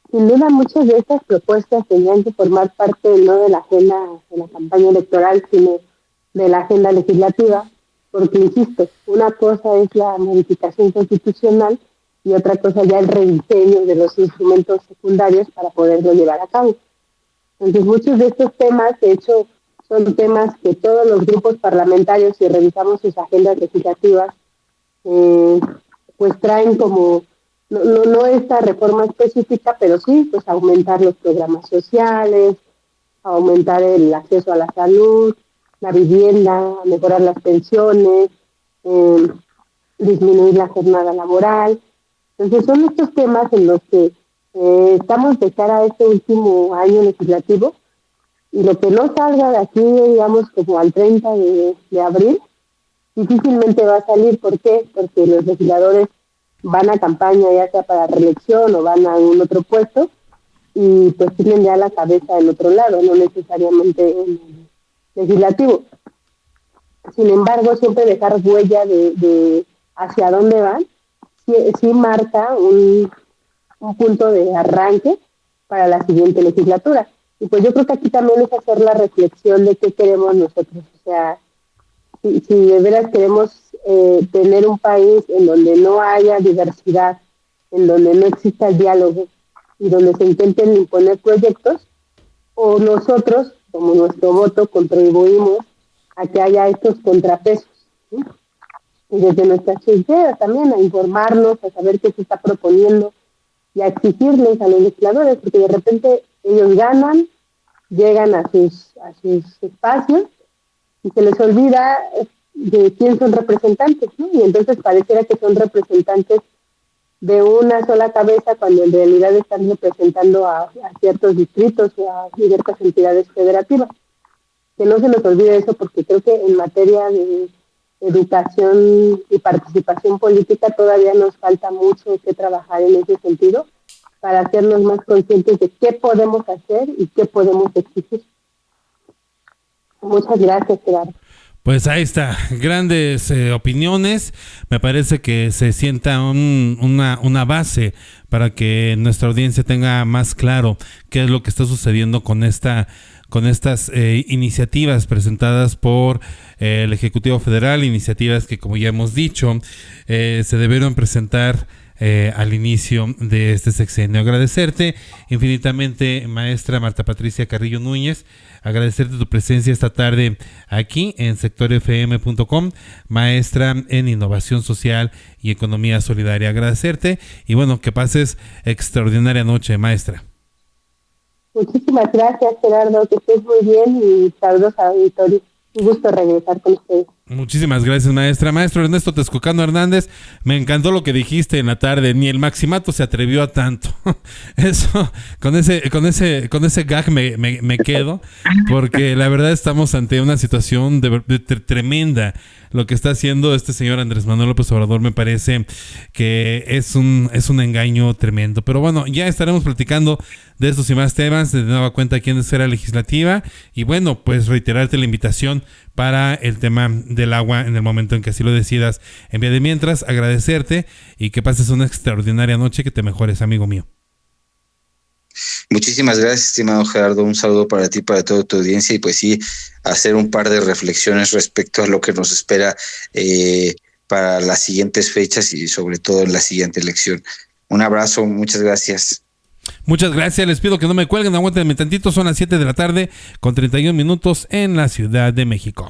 Sin duda, muchas de estas propuestas tendrían que formar parte no de la agenda de la campaña electoral, sino de la agenda legislativa, porque, insisto, una cosa es la modificación constitucional y otra cosa ya el rediseño de los instrumentos secundarios para poderlo llevar a cabo. Entonces, muchos de estos temas, de hecho, son temas que todos los grupos parlamentarios, si revisamos sus agendas legislativas, pues traen como, no esta reforma específica, pero sí, pues aumentar los programas sociales, aumentar el acceso a la salud, la vivienda, mejorar las pensiones, disminuir la jornada laboral. Entonces son estos temas en los que estamos de cara a este último año legislativo y lo que no salga de aquí, digamos, como al 30 de abril, difícilmente va a salir. ¿Por qué? Porque los legisladores van a campaña, ya sea para reelección o van a un otro puesto, y pues tienen ya la cabeza en otro lado, no necesariamente en el legislativo. Sin embargo, siempre dejar huella de hacia dónde van, sí marca un punto de arranque para la siguiente legislatura. Y pues yo creo que aquí también es hacer la reflexión de qué queremos nosotros. O sea, si de veras queremos tener un país en donde no haya diversidad, en donde no exista el diálogo y donde se intenten imponer proyectos, o nosotros, como nuestro voto, contribuimos a que haya estos contrapesos, ¿sí? Y desde nuestras trincheras también a informarnos, a saber qué se está proponiendo y a exigirles a los legisladores, porque de repente ellos ganan, llegan a sus espacios y se les olvida de quién son representantes, ¿no? Y entonces pareciera que son representantes de una sola cabeza, cuando en realidad están representando a ciertos distritos o a ciertas entidades federativas. Que no se nos olvide eso, porque creo que en materia de educación y participación política todavía nos falta mucho que trabajar en ese sentido para hacernos más conscientes de qué podemos hacer y qué podemos exigir. Muchas gracias, Gerardo. Pues ahí está, grandes opiniones. Me parece que se sienta una base para que nuestra audiencia tenga más claro qué es lo que está sucediendo con estas iniciativas presentadas por el Ejecutivo Federal, iniciativas que, como ya hemos dicho, se debieron presentar al inicio de este sexenio. Agradecerte infinitamente, maestra Marta Patricia Carrillo Núñez, agradecerte tu presencia esta tarde aquí en sectorfm.com, maestra en innovación social y economía solidaria. Agradecerte y bueno, que pases extraordinaria noche, maestra. Muchísimas gracias, Gerardo, que estés muy bien y saludos a auditorio. un gusto regresar con ustedes. Muchísimas gracias, maestra. Maestro Ernesto Texcocano Hernández, me encantó lo que dijiste en la tarde. Ni el Maximato se atrevió a tanto. Eso, con ese gag me quedo, porque la verdad estamos ante una situación tremenda. Lo que está haciendo este señor Andrés Manuel López Obrador me parece que es un engaño tremendo. Pero bueno, ya estaremos platicando de estos y más temas de nueva cuenta aquí en Esfera Legislativa. Y bueno, pues reiterarte la invitación para el tema del agua en el momento en que así lo decidas. En vía de mientras, agradecerte y que pases una extraordinaria noche, que te mejores, amigo mío. Muchísimas gracias, estimado Gerardo. Un saludo para ti, para toda tu audiencia, y pues sí, hacer un par de reflexiones respecto a lo que nos espera para las siguientes fechas y sobre todo en la siguiente elección. Un abrazo, muchas gracias. Muchas gracias, les pido que no me cuelguen, aguántenme tantito, son las 7 de la tarde con 31 minutos en la Ciudad de México.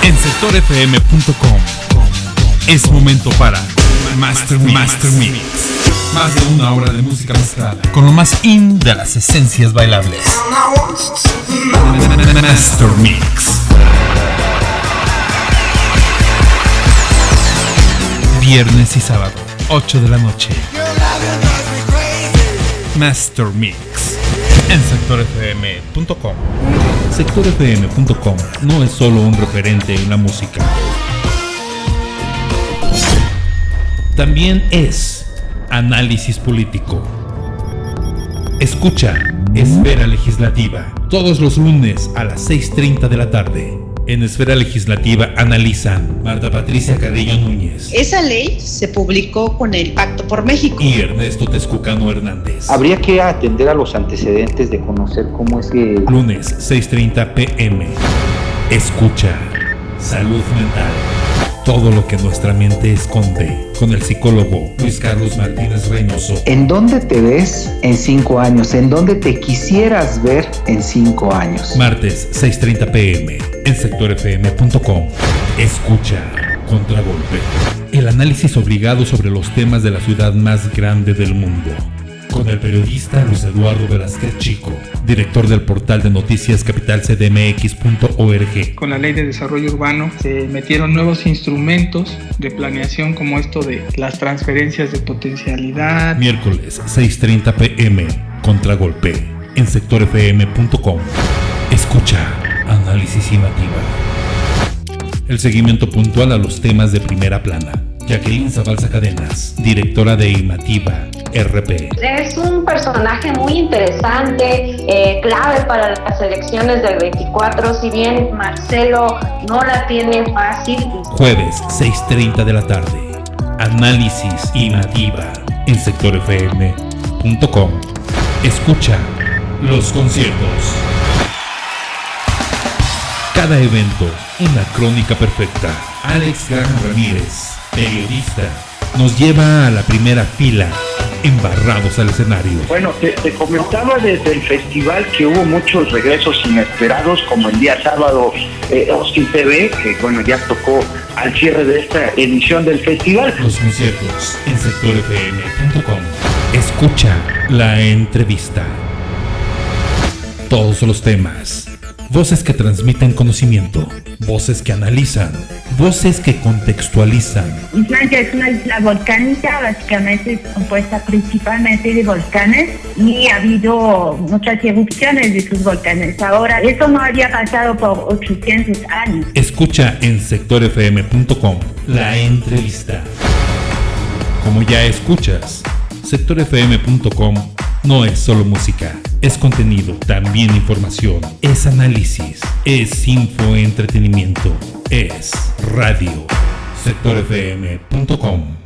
En sectorfm.com es momento para Master Mix. Más de una hora de música mezclada con lo más in de las esencias bailables. Master Mix. Viernes y sábado, 8 de la noche. Master Mix en sectorfm.com. Sectorfm.com no es solo un referente en la música, también es análisis político. Escucha Esfera Legislativa todos los lunes a las 6:30 de la tarde. En Esfera Legislativa analizan Marta Patricia Carrillo Núñez. Esa ley se publicó con el Pacto por México. Y Ernesto Texcocano Hernández. Habría que atender a los antecedentes de conocer cómo es que... Lunes, 6:30 p.m. Escucha Salud Mental. Todo lo que nuestra mente esconde. Con el psicólogo Luis Carlos Martínez Reynoso. ¿En dónde te ves en 5 años? ¿En dónde te quisieras ver en 5 años? Martes, 6:30 p.m. en sectorfm.com. Escucha Contragolpe. El análisis obligado sobre los temas de la ciudad más grande del mundo. Con el periodista Luis Eduardo Velázquez Chico, director del portal de noticias capitalcdmx.org. Con la Ley de Desarrollo Urbano se metieron nuevos instrumentos de planeación como esto de las transferencias de potencialidad. Miércoles, 6:30 p.m. Contragolpe en sectorfm.com. Escucha Análisis Imativa. El seguimiento puntual a los temas de primera plana. Jacqueline Zabalza Cadenas, directora de Imativa RP. Es un personaje muy interesante, clave para las elecciones del 24, si bien Marcelo no la tiene fácil. Jueves, 6:30 de la tarde. Análisis Imativa en sectorfm.com. Escucha los conciertos. Cada evento, una crónica perfecta. Alex Gran Ramírez, periodista, nos lleva a la primera fila, embarrados al escenario. Bueno, te comentaba desde el festival que hubo muchos regresos inesperados, como el día sábado Austin TV, que bueno, ya tocó al cierre de esta edición del festival. Los conciertos en sectorfm.com. Escucha la entrevista. Todos los temas. Voces que transmiten conocimiento, voces que analizan, voces que contextualizan. Islandia es una isla volcánica, básicamente es compuesta principalmente de volcanes y ha habido muchas erupciones de sus volcanes. Ahora, eso no había pasado por 800 años. Escucha en sectorfm.com la entrevista. Como ya escuchas, sectorfm.com no es solo música, es contenido, también información, es análisis, es infoentretenimiento, es radio. sectorfm.com.